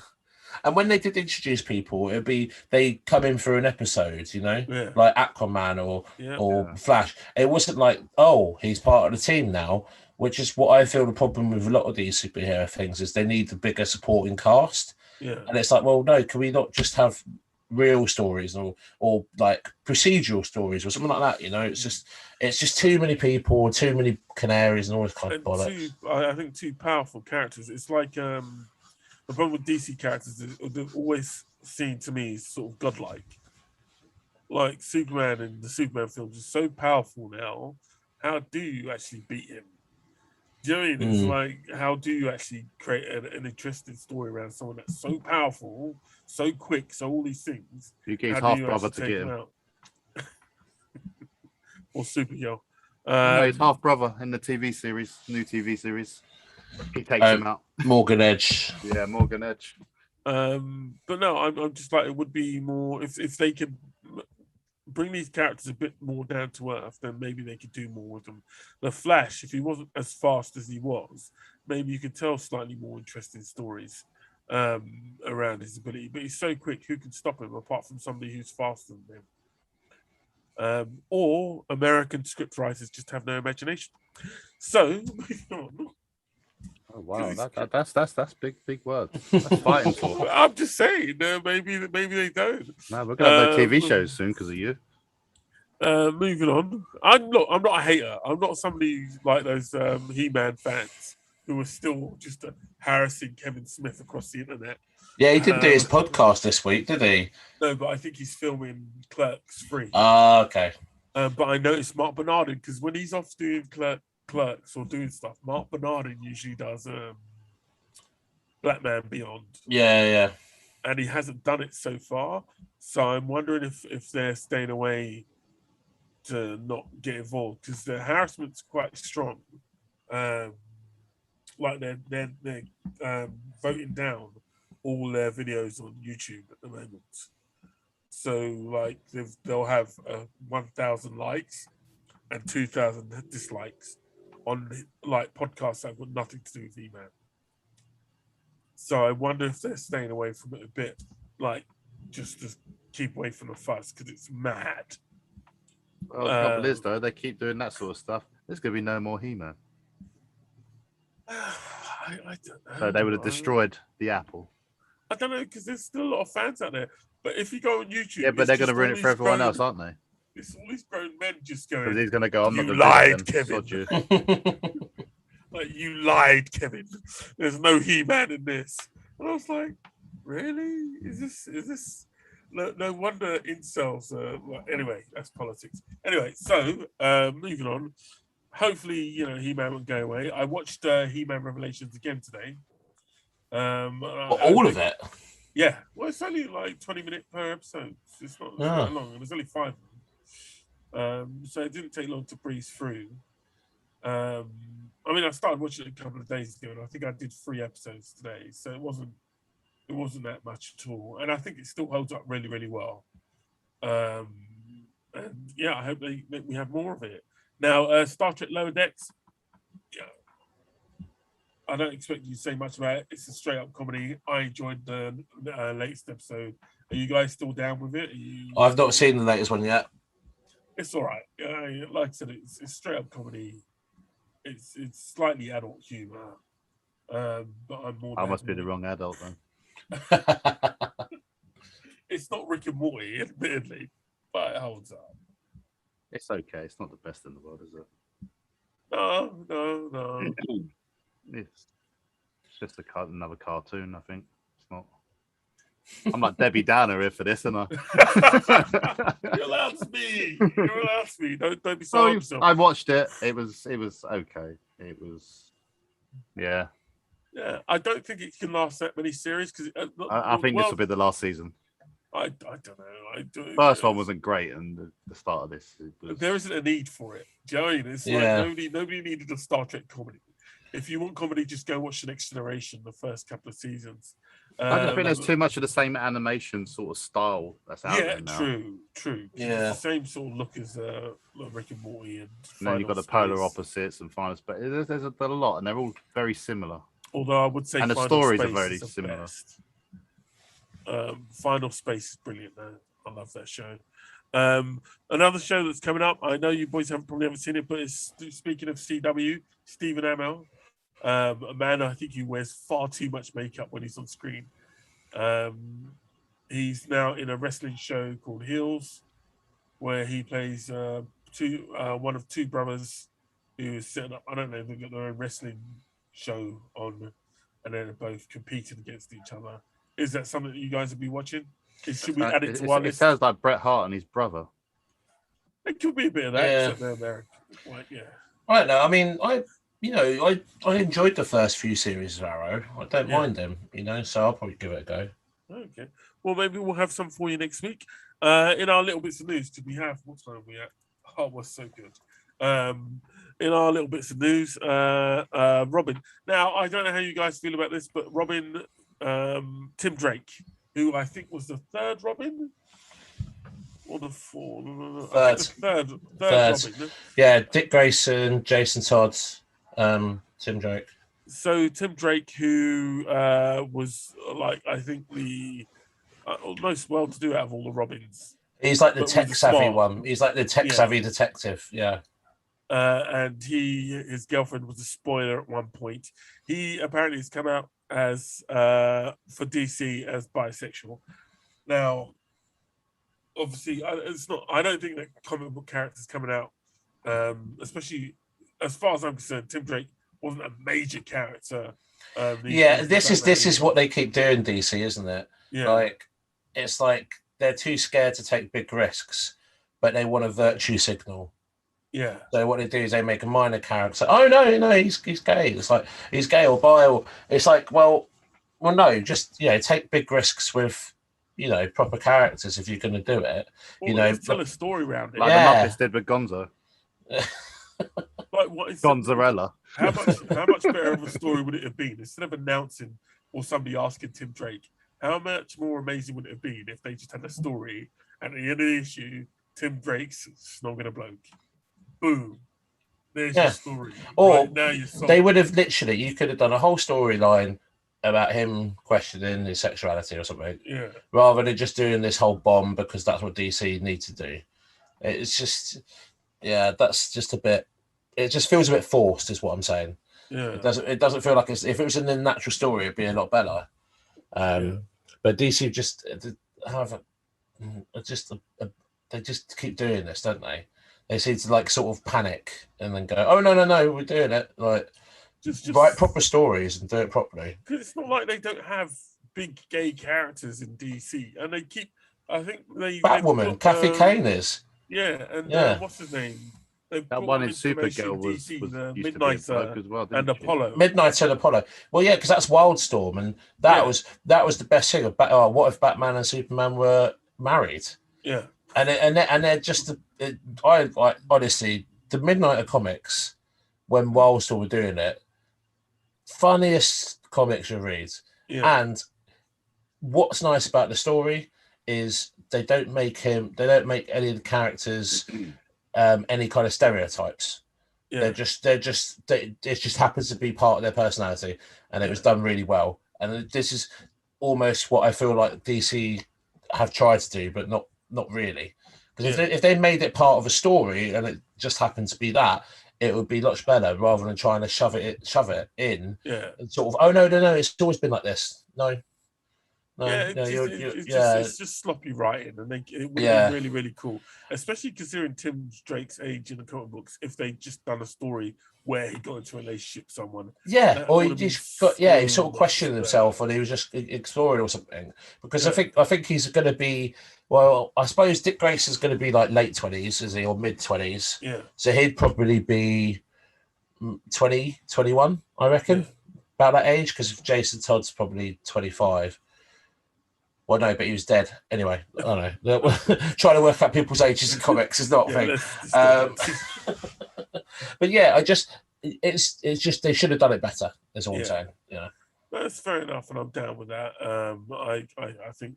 And when they did introduce people, it'd be they come in for an episode, you know, like Aquaman or Flash. It wasn't like, oh, he's part of the team now, which is what I feel the problem with a lot of these superhero things is they need the bigger supporting cast. Yeah. And it's like, well, no, can we not just have real stories or like procedural stories or something like that? You know, it's just too many people, too many canaries, and all this kind of bollocks. I think too powerful characters. It's like the problem with DC characters is they're always seen to me sort of godlike. Like Superman in the Superman films is so powerful now. How do you actually beat him? Do you know what I mean? It's like, how do you actually create an interesting story around someone that's so powerful, so quick, so all these things? You get his half brother to get him. Out? Or Supergirl. No, his half brother in the TV series, new TV series. He takes him out. Morgan Edge. Yeah, Morgan Edge. But no, I'm just like, it would be more if they could bring these characters a bit more down to earth, then maybe they could do more with them. The Flash, if he wasn't as fast as he was, maybe you could tell slightly more interesting stories around his ability. But he's so quick, who can stop him apart from somebody who's faster than him? Or American scriptwriters just have no imagination. So, oh wow, that's big words. That's fighting for. I'm just saying, maybe they don't. No, we're gonna have no TV shows soon because of you. Moving on. I'm not a hater. I'm not somebody like those He-Man fans who are still just harassing Kevin Smith across the internet. Yeah, he didn't do his podcast this week, did he? No, but I think he's filming Clerks 3. Okay. But I noticed Mark Bernardin, because when he's off doing Clerks or doing stuff, Mark Bernardin usually does Black Man Beyond. Yeah. And he hasn't done it so far. So I'm wondering if they're staying away to not get involved, because the harassment's quite strong. Like they're voting down all their videos on YouTube at the moment. So like they'll have 1,000 likes and 2,000 dislikes on like podcasts that have got nothing to do with E-Man. So I wonder if they're staying away from it a bit, like just to keep away from the fuss, because it's mad. Well, the trouble is though, they keep doing that sort of stuff. There's gonna be no more He-Man. I don't know. So they would have destroyed the Apple. I don't know, because there's still a lot of fans out there. But if you go on YouTube, Yeah, but they're going to ruin it for everyone else, aren't they? It's all these grown men just going. Because he's going to go, I'm not You going to lied, do it then. Kevin. Like, you lied, Kevin. There's no He-Man in this. And I was like, really? Is this? No wonder incels. Anyway, that's politics. Anyway, so moving on. Hopefully, He-Man won't go away. I watched He-Man Revelations again today. All of it? Yeah. Well, it's only like 20 minutes per episode. It's not that long. And there's only 5 of them. So it didn't take long to breeze through. I mean, I started watching it a couple of days ago, and I think I did 3 episodes today. So it wasn't that much at all. And I think it still holds up really, really well. And yeah, I hope we have more of it. Now, Star Trek Lower Decks, yeah, I don't expect you to say much about it. It's a straight up comedy. I enjoyed the latest episode. Are you guys still down with it? I've not seen the latest one yet. It's all right. Like I said, it's straight up comedy. It's slightly adult humor. But I'm more. I must be the wrong adult then. It's not Rick and Morty, admittedly, but it holds up. It's okay. It's not the best in the world, is it? No. It's just another cartoon, I think. I'm like Debbie Downer here for this, aren't I? You're allowed to be. You're allowed to be. Don't be so hard on yourself. I watched it. It was okay. It was, yeah. Yeah, I don't think it can last that many series because I think this will be the last season. I don't know. First one wasn't great, and the start of this. There isn't a need for it. Do you know what I mean? It's like nobody needed a Star Trek comedy. If you want comedy, just go watch The Next Generation, the first couple of seasons. I just think there's too much of the same animation sort of style that's out there now. True. Yeah, it's the same sort of look as Rick and Morty and then you've got the polar opposites and Final Space. There's a lot, and they're all very similar. Although I would say, and the Final stories Space are very is the similar. best. Final Space is brilliant, man. I love that show. Another show that's coming up. I know you boys probably haven't seen it, but it's speaking of CW, Stephen Amell, a man I think he wears far too much makeup when he's on screen. He's now in a wrestling show called Heels, where he plays one of two brothers who is setting up. I don't know. They've got their own wrestling show on, and they're both competing against each other. Is that something that you guys will be watching? Should we add it to our list? It sounds like Bret Hart and his brother. It could be a bit of that, except they're American. Like, yeah. I don't know. I mean, I enjoyed the first few series of Arrow. I don't mind them, so I'll probably give it a go. Okay. Well, maybe we'll have some for you next week. In our little bits of news, because we have, what time are we at? Oh, it was so good. In our little bits of news, Robin. Now, I don't know how you guys feel about this, but Robin, Tim Drake, who I think was the third Robin, or the fourth? Third Robin. Yeah, Dick Grayson, Jason Todd, Tim Drake. So Tim Drake, who was like, I think the most well-to-do out of all the Robins. He's like the tech-savvy one. He's like the tech-savvy detective. Yeah. And his girlfriend was a spoiler at one point. He apparently has come out as for DC as bisexual. Now, obviously, it's not. I don't think that comic book characters coming out, especially as far as I'm concerned, Tim Drake wasn't a major character. This is what they keep doing, DC, isn't it? Yeah. Like, it's like they're too scared to take big risks, but they want a virtue signal. Yeah. So what they do is they make a minor character. Oh no, he's gay. It's like he's gay or bi. Or it's like, well, no, just take big risks with proper characters if you're going to do it. Well, tell a story around it. Like the Muppets did with Gonzo. Like what is Gonzarella? How much better of a story would it have been instead of announcing or somebody asking Tim Drake? How much more amazing would it have been if they just had a story and at the end of the issue, Tim Drake's snogging a bloke? Boom. There's your story. Or right, now they would have literally, you could have done a whole storyline about him questioning his sexuality or something. Yeah. Rather than just doing this whole bomb because that's what DC need to do. It's just, that's just a bit, it just feels a bit forced is what I'm saying. Yeah. It doesn't feel like if it was in the natural story, it'd be a lot better. But DC just have they just keep doing this, don't they? They seem to like sort of panic and then go, "Oh no, we're doing it." Like just write proper stories and do it properly. Because it's not like they don't have big gay characters in DC, and they keep. I think Batwoman, Kathy Kane is. Yeah, and what's his name? That one in Supergirl was Midnighter as well, and Apollo. Midnighter and Apollo. Well, yeah, because that's Wildstorm, and that was the best thing. What if Batman and Superman were married? Yeah, and they're just. I honestly, the Midnighter comics, when Wildstorm were doing it, funniest comics you read. Yeah. And what's nice about the story is they don't make any of the characters any kind of stereotypes. Yeah. It just happens to be part of their personality, and it was done really well. And this is almost what I feel like DC have tried to do, but not really. Because if they made it part of a story and it just happened to be that, it would be much better rather than trying to shove it in. Yeah. And sort of, oh no, it's always been like this. No, No, Yeah, no, it's just sloppy writing, and it would be really, really cool, especially considering Tim Drake's age in the comic books. If they just done a story where he got into a relationship with someone, or he just got he sort of questioned himself, and he was just exploring or something. Because I think he's going to be. Well, I suppose Dick Grayson's going to be like late 20s, is he, or mid 20s? Yeah. So he'd probably be 20, 21, I reckon, about that age. Because Jason Todd's probably 25. Well, no, but he was dead. Anyway, I don't know. Trying to work out people's ages in comics is not a thing. But yeah, it's just they should have done it better. Is all I'm saying. Yeah, that's fair enough, and I'm down with that. I think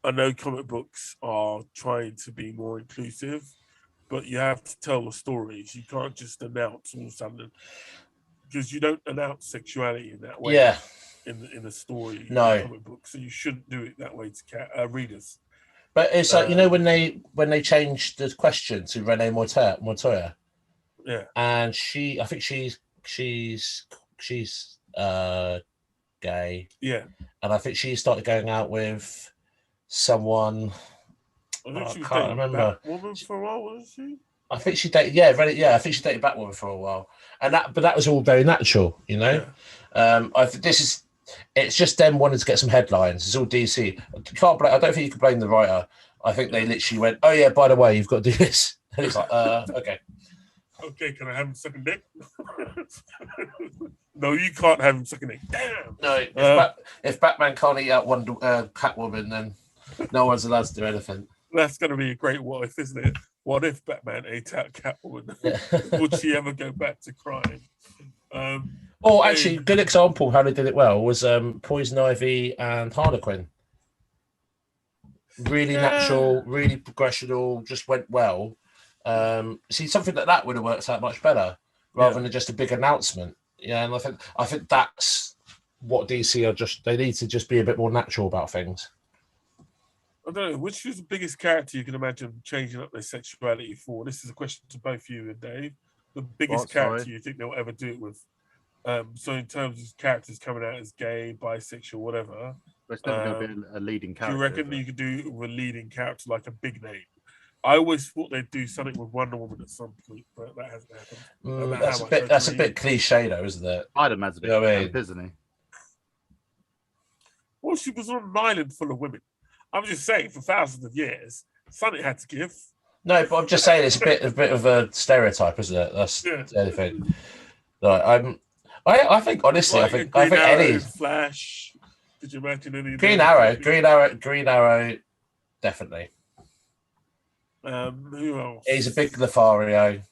I know comic books are trying to be more inclusive, but you have to tell the stories. You can't just announce all of a sudden, because you don't announce sexuality in that way. Yeah. In a story, no in a comic book, so you shouldn't do it that way to readers. But it's like when they changed the question to Renee Montoya, and I think she's gay, and I think she started going out with someone. I can't remember. Batwoman for a while, wasn't she? I think she dated, I think she dated Batwoman for a while, but that was all very natural, I think it's just them wanting to get some headlines. It's all DC. I don't think you can blame the writer. I think they literally went, "Oh yeah, by the way, you've got to do this," and it's like, okay. Okay, can I have him sucking dick? No, you can't have him sucking dick. Damn. No, if Batman can't eat out one Catwoman, then no one's allowed to do anything. That's going to be a great what if, isn't it? What if Batman ate out Catwoman? Yeah. Would she ever go back to crime? Actually, good example how they did it well was Poison Ivy and Harlequin. Really natural, really progressional, just went well. See, something like that would have worked out much better rather than just a big announcement. Yeah, and I think that's what DC are they need to just be a bit more natural about things. I don't know, which is the biggest character you can imagine changing up their sexuality for? This is a question to both you and Dave. The biggest character you think they'll ever do it with? So in terms of characters coming out as gay, bisexual, whatever. It's never going to be a leading character. Do you reckon you could do with a leading character like a big name? I always thought they'd do something with Wonder Woman at some point, but that hasn't happened. That's a bit cliche, though, isn't it? Spider-Man's a bit isn't he? Well, she was on an island full of women. I'm just saying, for thousands of years, something had to give. No, but I'm just saying it's a bit of a stereotype, isn't it? That's the only thing. Like, I think honestly, I think any Flash. Did you imagine any Green Arrow, definitely. Who else? He's a big Lothario.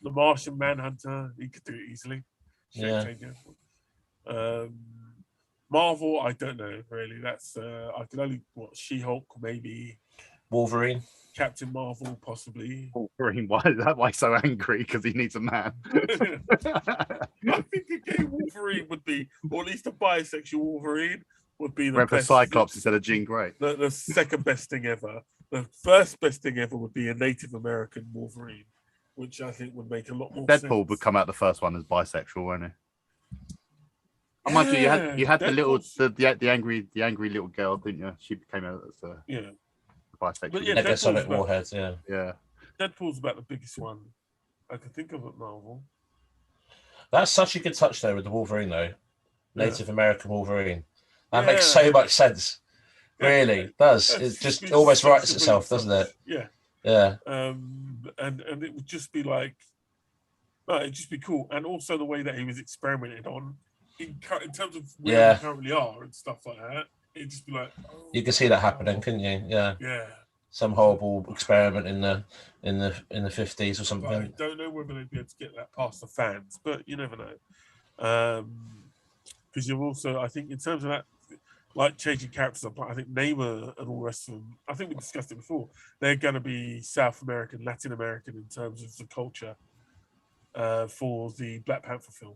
The Martian Manhunter, he could do it easily. Marvel, I don't know really. That's I can only She-Hulk, maybe Wolverine, Captain Marvel, possibly. Wolverine, why is that? Why so angry? Because he needs a man. I think a gay Wolverine would be, or at least a bisexual Wolverine would be the best. Cyclops instead of Jean Grey. The second best thing ever. The first best thing ever would be a Native American Wolverine, which I think would make a lot more sense. Deadpool would come out the first one as bisexual, won't he? Mind you had the angry little girl, didn't you? She became a bisexual. But Negasonic Warheads, yeah. Deadpool's about the biggest one I can think of at Marvel. That's such a good touch there with the Wolverine, though. Native American Wolverine. That makes so much sense. Really, it does. It just almost writes itself, doesn't it? Yeah. And it would just be like, it'd just be cool. And also the way that he was experimented on in terms of where we currently are and stuff like that. It'd just be like, you can see that happening, couldn't you? Yeah. Some horrible experiment in the 50s or something. I don't know whether they'd be able to get that past the fans, but you never know. Because you've also, I think, in terms of that, like changing characters up, I think Namor and all the rest of them, I think we discussed it before, they're going to be South American, Latin American in terms of the culture for the Black Panther film.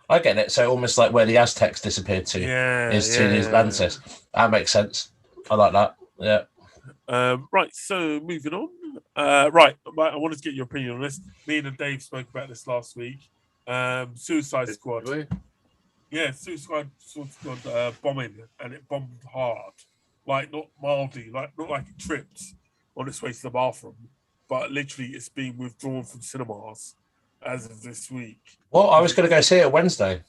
I get it. So almost like where the Aztecs disappeared to is to the Atlantis. That makes sense. I like that. Yeah. Right. So moving on. Right. I wanted to get your opinion on this. Me and Dave spoke about this last week. Suicide Squad. Yeah, Suicide Squad bombing, and it bombed hard, like not mildly, like not like it tripped on its way to the bathroom, but literally it's being withdrawn from cinemas as of this week. Well, I was going to go see it Wednesday.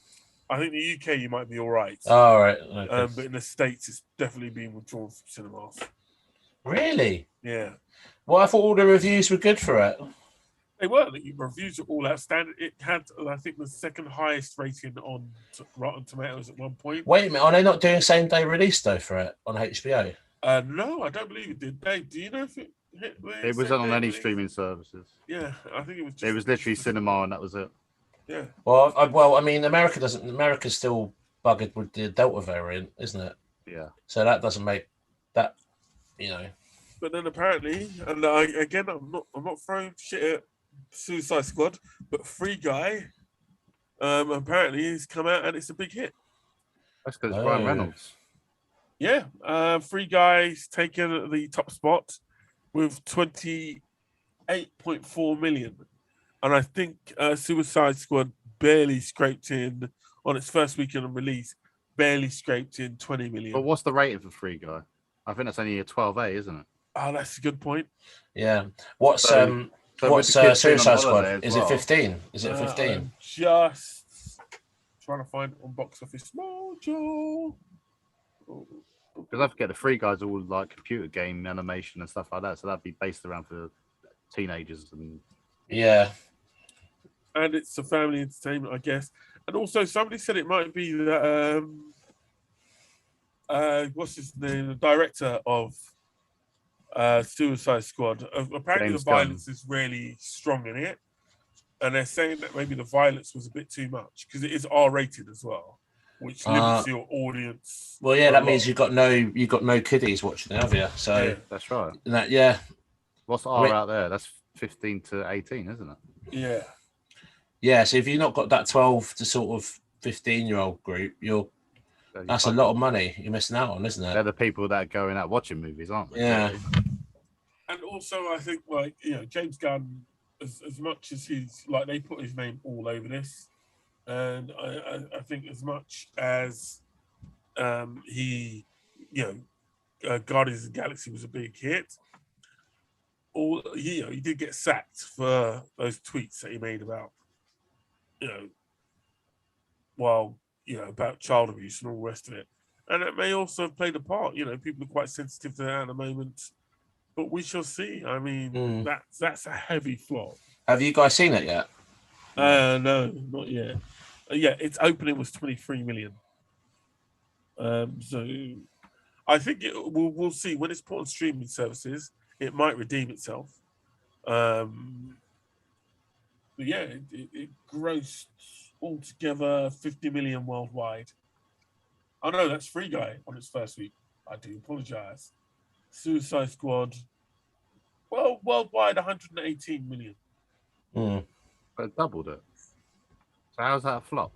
I think the UK you might be all right. Oh, all right. Okay. But in the States, it's definitely being withdrawn from cinemas. Really? Yeah. Well, I thought all the reviews were good for it. They were. The reviews are all outstanding. It had, I think, the second highest rating on Rotten Tomatoes at one point. Wait a minute, are they not doing same day release though for it on HBO? No, I don't believe it did. Dave, do you know if it hit? It wasn't on any streaming services. Yeah, I think it was. It was literally cinema, and that was it. Yeah. Well, I mean, America's still buggered with the Delta variant, isn't it? Yeah. So that doesn't make that, you know. But then apparently, and again, I'm not throwing shit at Suicide Squad, but Free Guy, apparently he's come out and it's a big hit. That's because it's Ryan Reynolds. Yeah, Free Guy's taken the top spot with 28.4 million, and I think Suicide Squad barely scraped in on its first weekend of release. Barely scraped in 20 million. But what's the rating for Free Guy? I think that's only a 12A, isn't it? Oh, that's a good point. Yeah. What's Suicide Squad? Is it 15? Is it 15? Just trying to find it on Box Office Mojo. Because I forget the Free Guy's all like computer game animation and stuff like that, so that'd be based around for teenagers and yeah. And it's a family entertainment, I guess. And also, somebody said it might be that what's his name, the director of Suicide Squad. Apparently, James the violence is really strong in it, and they're saying that maybe the violence was a bit too much because it is R-rated as well, which limits your audience. Well, yeah, that means you've got no kiddies watching it, have you? So yeah, that's right. Yeah. What's R out there? That's 15 to 18, isn't it? Yeah. Yeah, so if you've not got that 12 to sort of 15-year-old group, that's a lot of money you're missing out on, isn't it? They're the people that are going out watching movies, aren't they? Yeah. And also, I think, like, James Gunn, as much as he's, like, they put his name all over this, and I think as much as he, Guardians of the Galaxy was a big hit, he did get sacked for those tweets that he made about, about child abuse and all the rest of it. And it may also have played a part. People are quite sensitive to that at the moment. But we shall see. I mean, that's a heavy flop. Have you guys seen it yet? No, not yet. Yeah, its opening was 23 million. So I think we'll see. When it's put on streaming services, it might redeem itself. But yeah, it grossed altogether 50 million worldwide. Oh no, that's Free Guy on its first week. I do apologize. Suicide Squad, well, worldwide 118 million. But it doubled it. So how's that a flop?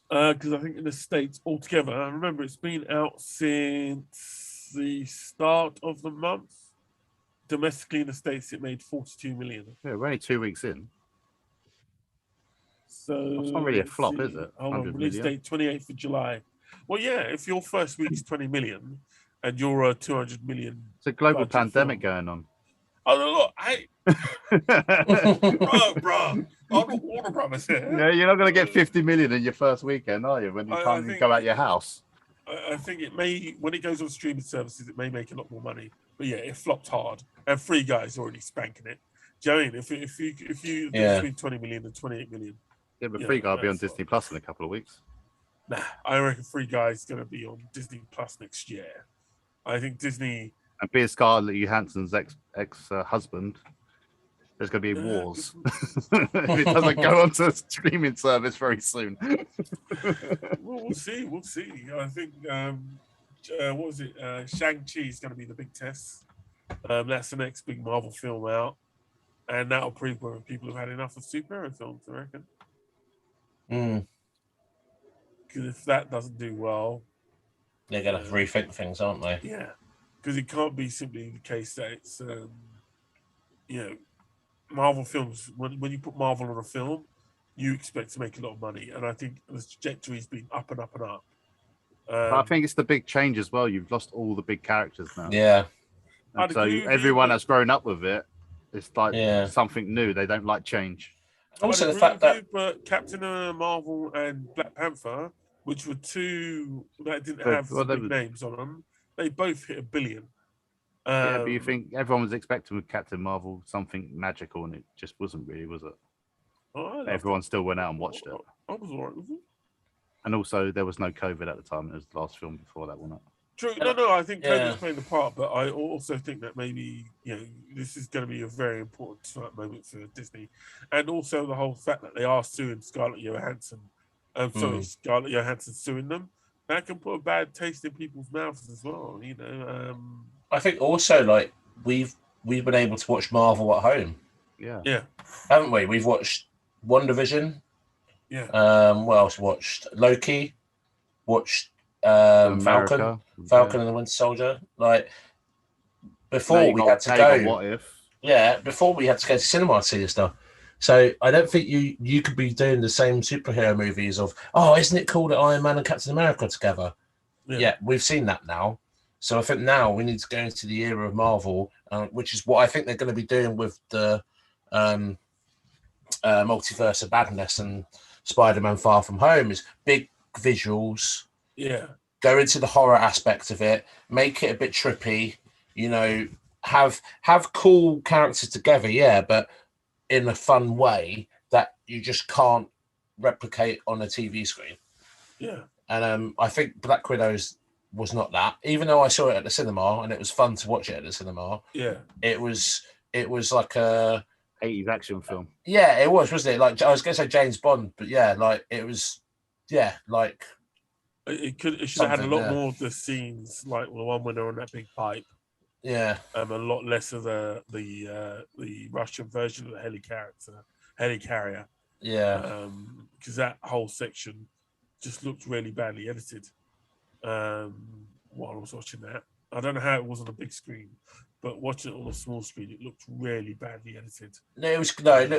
Because I think in the States altogether, I remember it's been out since the start of the month. Domestically in the States, it made 42 million. Yeah, we're only 2 weeks in. So it's not really a flop, is it? Hold on, release date 28th of July. Well, yeah, if your first week's 20 million and you're a 200 million. It's a global pandemic going on. Oh, look, bro, I'm not Warner Brothers here. Yeah, you're not going to get 50 million in your first weekend, are you? When you can't even go out your house. I think it may, when it goes on streaming services, it may make a lot more money. But yeah, it flopped hard, and Free Guy's already spanking it. Do you know what I mean? If you between 20 million and 28 million. Yeah, but Free Guy will be on Disney Plus in a couple of weeks. Nah, I reckon Free Guy's going to be on Disney Plus next year. I think Disney. And being Scarlett Johansson's ex-husband, there's going to be wars. If it doesn't go onto a streaming service very soon. Well, we'll see. I think, what was it? Shang-Chi is going to be the big test. That's the next big Marvel film out. And that'll prove whether people have had enough of superhero films, I reckon. Because if that doesn't do well, they're going to rethink things, aren't they? Yeah, because it can't be simply the case that it's, Marvel films. When you put Marvel on a film, you expect to make a lot of money. And I think the trajectory's been up and up and up. But I think it's the big change as well. You've lost all the big characters now. Yeah. And so everyone that's grown up with it, it's like something new. They don't like change. Also, the fact that Captain Marvel and Black Panther, which were two that didn't have big names on them, they both hit $1 billion. Yeah, but you think everyone was expecting with Captain Marvel something magical, and it just wasn't really, was it? Oh, everyone still went out and watched it. I was alright with it. And also, there was no COVID at the time. It was the last film before that, wasn't it? True. No, I think COVID's playing the part, but I also think that maybe, this is going to be a very important moment for Disney. And also the whole fact that they are suing Scarlett Johansson. Scarlett Johansson suing them. That can put a bad taste in people's mouths as well, I think also, like, we've been able to watch Marvel at home. Yeah. Haven't we? We've watched WandaVision. Yeah. What else? Watched Loki. Watched Falcon and the Winter Soldier. Like, before we had to go. What If? Yeah, before we had to go to cinema to see this stuff. So I don't think you could be doing the same superhero movies of, isn't it cool that Iron Man and Captain America are together? Yeah, we've seen that now. So I think now we need to go into the era of Marvel, which is what I think they're going to be doing with the Multiverse of Madness and Spider-Man Far From Home, is big visuals. Yeah. Go into the horror aspect of it, make it a bit trippy, have cool characters together, but in a fun way that you just can't replicate on a TV screen. Yeah. And I think Black Widows was not that. Even though I saw it at the cinema and it was fun to watch it at the cinema. Yeah. It was like a 80s action film. Yeah, it was, wasn't it? Like, I was going to say James Bond, but yeah, like it was. Yeah, like it should have had a lot more of the scenes, like the one when they're on that big pipe. Yeah. A lot less of the Russian version of the helicarrier. Yeah. Because that whole section just looked really badly edited. While I was watching that, I don't know how it was on a big screen, but watching it on a small screen, it looked really badly edited. I was glad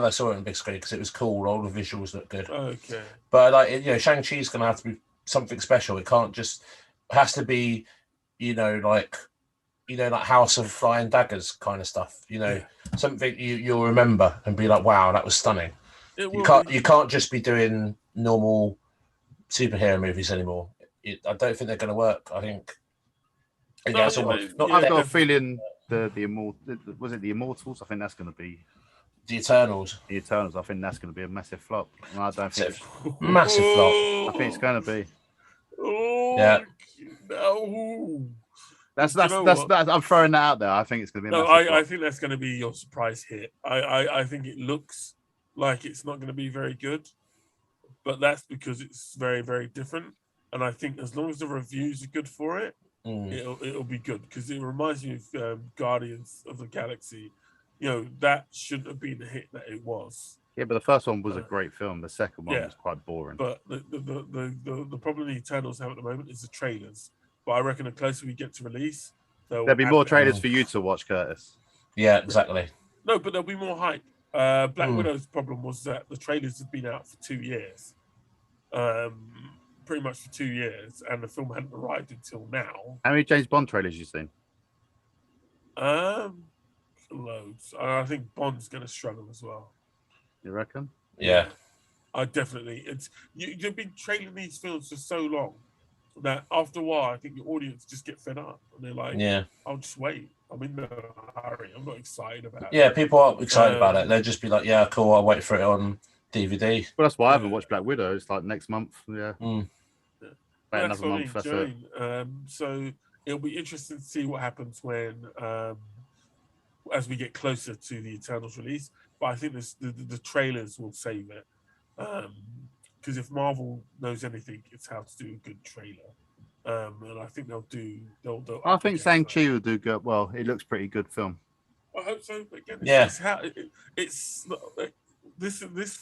I saw it on a big screen because it was cool. All the visuals looked good. Okay. But Shang-Chi's gonna have to be something special. It can't just. It has to be, like House of Flying Daggers kind of stuff. Something you'll remember and be like, wow, that was stunning. You can't just be doing normal superhero movies anymore. I don't think they're going to work. I think. I've got a feeling the Immortals? I think that's going to be the Eternals. The Eternals. I think that's going to be a massive flop. I don't think massive flop. I think it's going to be. Yeah. No. That's I'm throwing that out there. I think it's going to be. I think that's going to be your surprise hit. I think it looks like it's not going to be very good, but that's because it's very, very different. And I think as long as the reviews are good for it, it'll be good, because it reminds me of Guardians of the Galaxy. That shouldn't have been the hit that it was. Yeah, but the first one was a great film. The second one was quite boring. But the problem the Eternals have at the moment is the trailers. But I reckon the closer we get to release, there'll be more trailers for you to watch, Curtis. Yeah, exactly. No, but there'll be more hype. Black Widow's problem was that the trailers had been out for 2 years. Pretty much for 2 years, and the film hadn't arrived until now. How many James Bond trailers you seen? Loads. I think Bond's going to struggle as well. You reckon? Yeah. I definitely. You've been trailing these films for so long that after a while, I think the audience just get fed up, and they're like, "Yeah, I'll just wait. I'm in no hurry. I'm not excited about it." Yeah, people are excited about it. They'll just be like, "Yeah, cool. I'll wait for it on DVD." Well, that's why I haven't watched Black Widow. It's like next month. Yeah. Wait another month. That's it. So it'll be interesting to see what happens when, as we get closer to the Eternals release. But I think the trailers will save it. Because if Marvel knows anything, it's how to do a good trailer. And I think they'll I think Shang-Chi will do good. Well, it looks pretty good film. I hope so. But again, this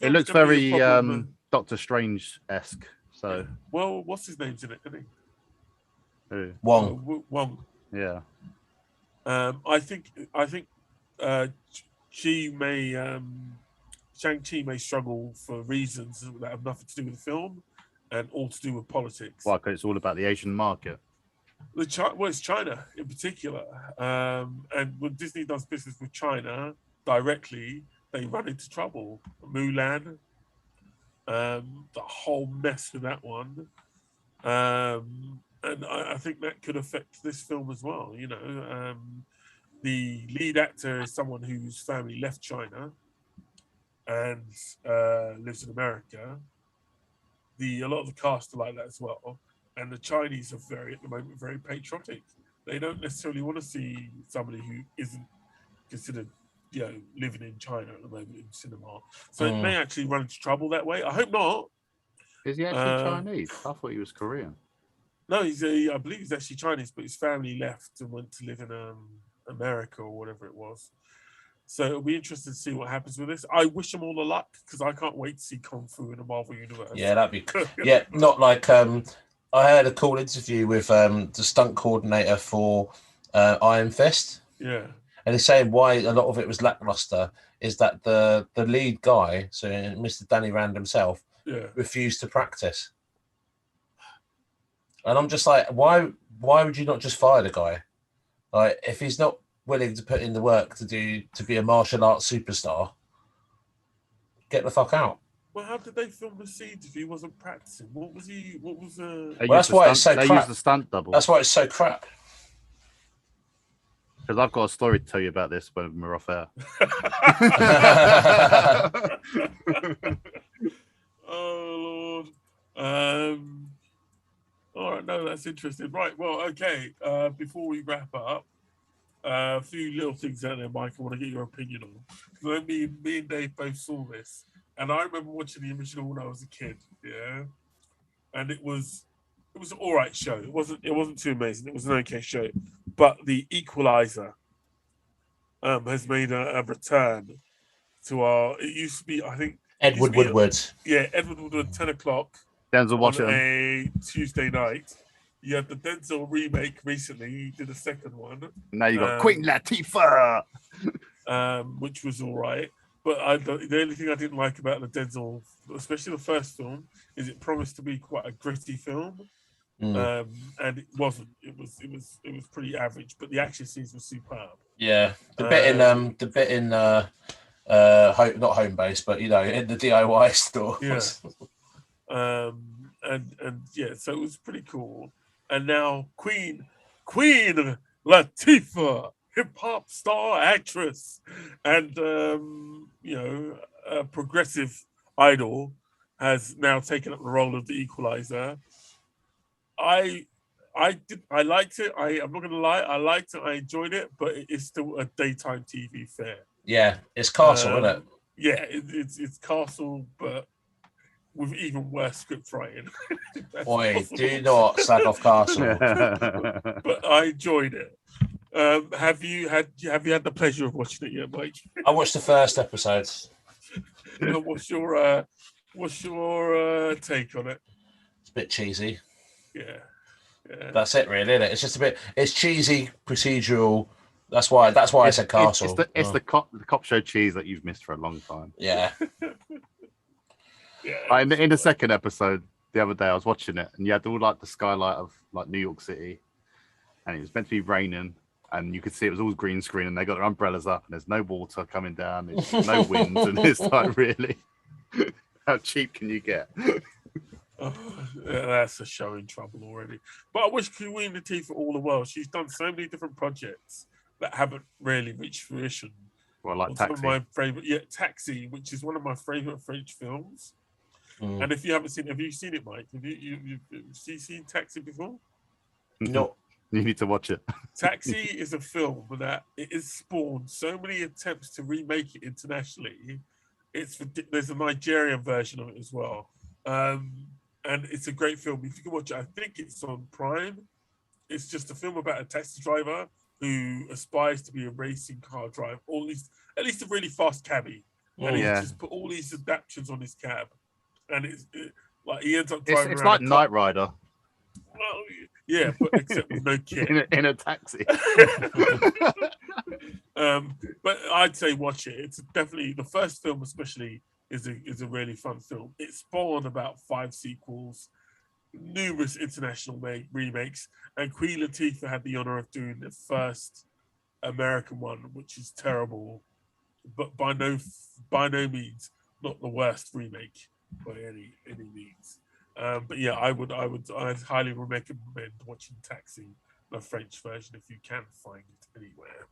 it looks very Doctor Strange-esque. So well, what's his name's in it, isn't he? Who? Wong. Yeah. I think she may Shang-Chi may struggle for reasons that have nothing to do with the film and all to do with politics. Why? Because it's all about the Asian market. It's China in particular. And when Disney does business with China directly, they run into trouble. Mulan, the whole mess with that one. And I think that could affect this film as well. You know, the lead actor is someone whose family left China and lives in America. A lot of the cast are like that as well. And the Chinese are at the moment, very patriotic. They don't necessarily want to see somebody who isn't considered, living in China at the moment in cinema. So it may actually run into trouble that way. I hope not. Is he actually Chinese? I thought he was Korean. No, I believe he's actually Chinese, but his family left and went to live in America or whatever it was. So it'll be interesting to see what happens with this. I wish them all the luck because I can't wait to see Kung Fu in the Marvel Universe. Yeah, that'd be cool. Yeah, not like I heard a cool interview with the stunt coordinator for Iron Fist. Yeah. And he's saying why a lot of it was lackluster is that the lead guy, so Mr. Danny Rand himself, refused to practice. And I'm just like, why would you not just fire the guy? Like, if he's not willing to put in the work to be a martial arts superstar, get the fuck out. Well, how did they film the scenes if he wasn't practicing? What was he? What was Well, that's why it's so crap. They used the stunt double. That's why it's so crap. Because I've got a story to tell you about this when we're off air. Oh Lord. All right, no, that's interesting. Right, well, okay. Before we wrap up, a few little things out there, Mike, I want to get your opinion on. Me and Dave both saw this, and I remember watching the original when I was a kid. Yeah, and it was an all right show. It wasn't too amazing. It was an okay show, but the Equalizer has made a return to our. It used to be, I think, Edward Woodward. Edward Woodward, 10 o'clock. Denzel Washington. On a Tuesday night. You had the Denzel remake recently. He did a second one. Now you got Queen Latifah, which was all right. But the only thing I didn't like about the Denzel, especially the first film, is it promised to be quite a gritty film, and it wasn't. It was pretty average. But the action scenes were superb. Yeah, the bit in not home base, but in the DIY store. Yeah. And yeah, so it was pretty cool. And now Queen Latifah, hip hop star actress, and a progressive idol, has now taken up the role of the Equalizer. I liked it. I'm not gonna lie, I liked it. I enjoyed it, but it is still a daytime TV fare. Yeah, it's Castle, isn't it? Yeah, it's Castle, but with even worse script writing. Boy, do not slag off Castle. But I enjoyed it. Have you had the pleasure of watching it yet, Mike? I watched the first episode. What's your take on it? It's a bit cheesy. Yeah. That's it, really, isn't it? It's just a bit. It's cheesy, procedural. That's why I said Castle. It's the cop show cheese that you've missed for a long time. Yeah. Yeah. In the second episode the other day, I was watching it, and you had all like the skylight of like New York City, and it was meant to be raining, and you could see it was all green screen, and they got their umbrellas up, and there's no water coming down, there's no wind, and it's like, really, how cheap can you get? That's a show in trouble already. But I wish Queen Latifah all the world. She's done so many different projects that haven't really reached fruition. Well, like Taxi. Taxi. Some of my favorite, Taxi, which is one of my favorite French films. And if you haven't seen, have you seen it, Mike? Have you seen Taxi before? No. You need to watch it. Taxi is a film that it has spawned so many attempts to remake it internationally. There's a Nigerian version of it as well, and it's a great film. If you can watch it, I think it's on Prime. It's just a film about a taxi driver who aspires to be a racing car driver, or at least a really fast cabbie, and he's just put all these adaptations on his cab. And like he ends up driving. It's around like Knight Rider. Well, Yeah, but except with no kid. in a taxi. But I'd say watch it. It's definitely the first film, especially, is a really fun film. It spawned about 5 sequels, numerous international remakes, and Queen Latifah had the honor of doing the first American one, which is terrible, but by no means not the worst remake by any means. But yeah, I'd highly recommend watching Taxi, the French version, if you can find it anywhere.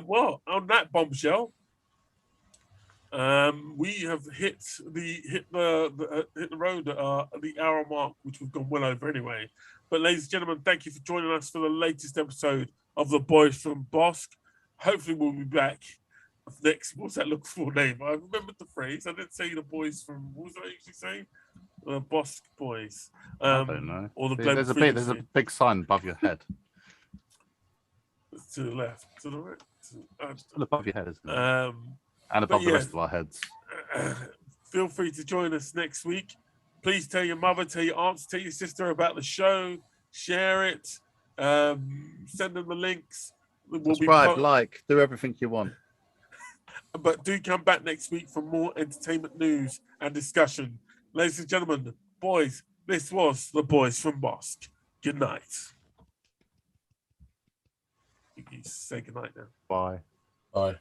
Well, on that bombshell, we have hit the road at the hour mark, which we've gone well over anyway. But ladies and gentlemen, thank you for joining us for the latest episode of The Boys from Bossk. Hopefully, we'll be back next. What's that look for name? I remembered the phrase. I didn't say the boys from. What was I usually saying? The Bossk Boys. I don't know. Or the there's a big sign above your head. To the left, to the right. Still above your head, isn't it? And above the rest of our heads. Feel free to join us next week. Please tell your mother, tell your aunts, tell your sister about the show. Share it. Send them the links. Subscribe, like, do everything you want. But do come back next week for more entertainment news and discussion. Ladies and gentlemen, boys, this was The Boys from Bossk. Good night. You can say good night now. Bye. Bye.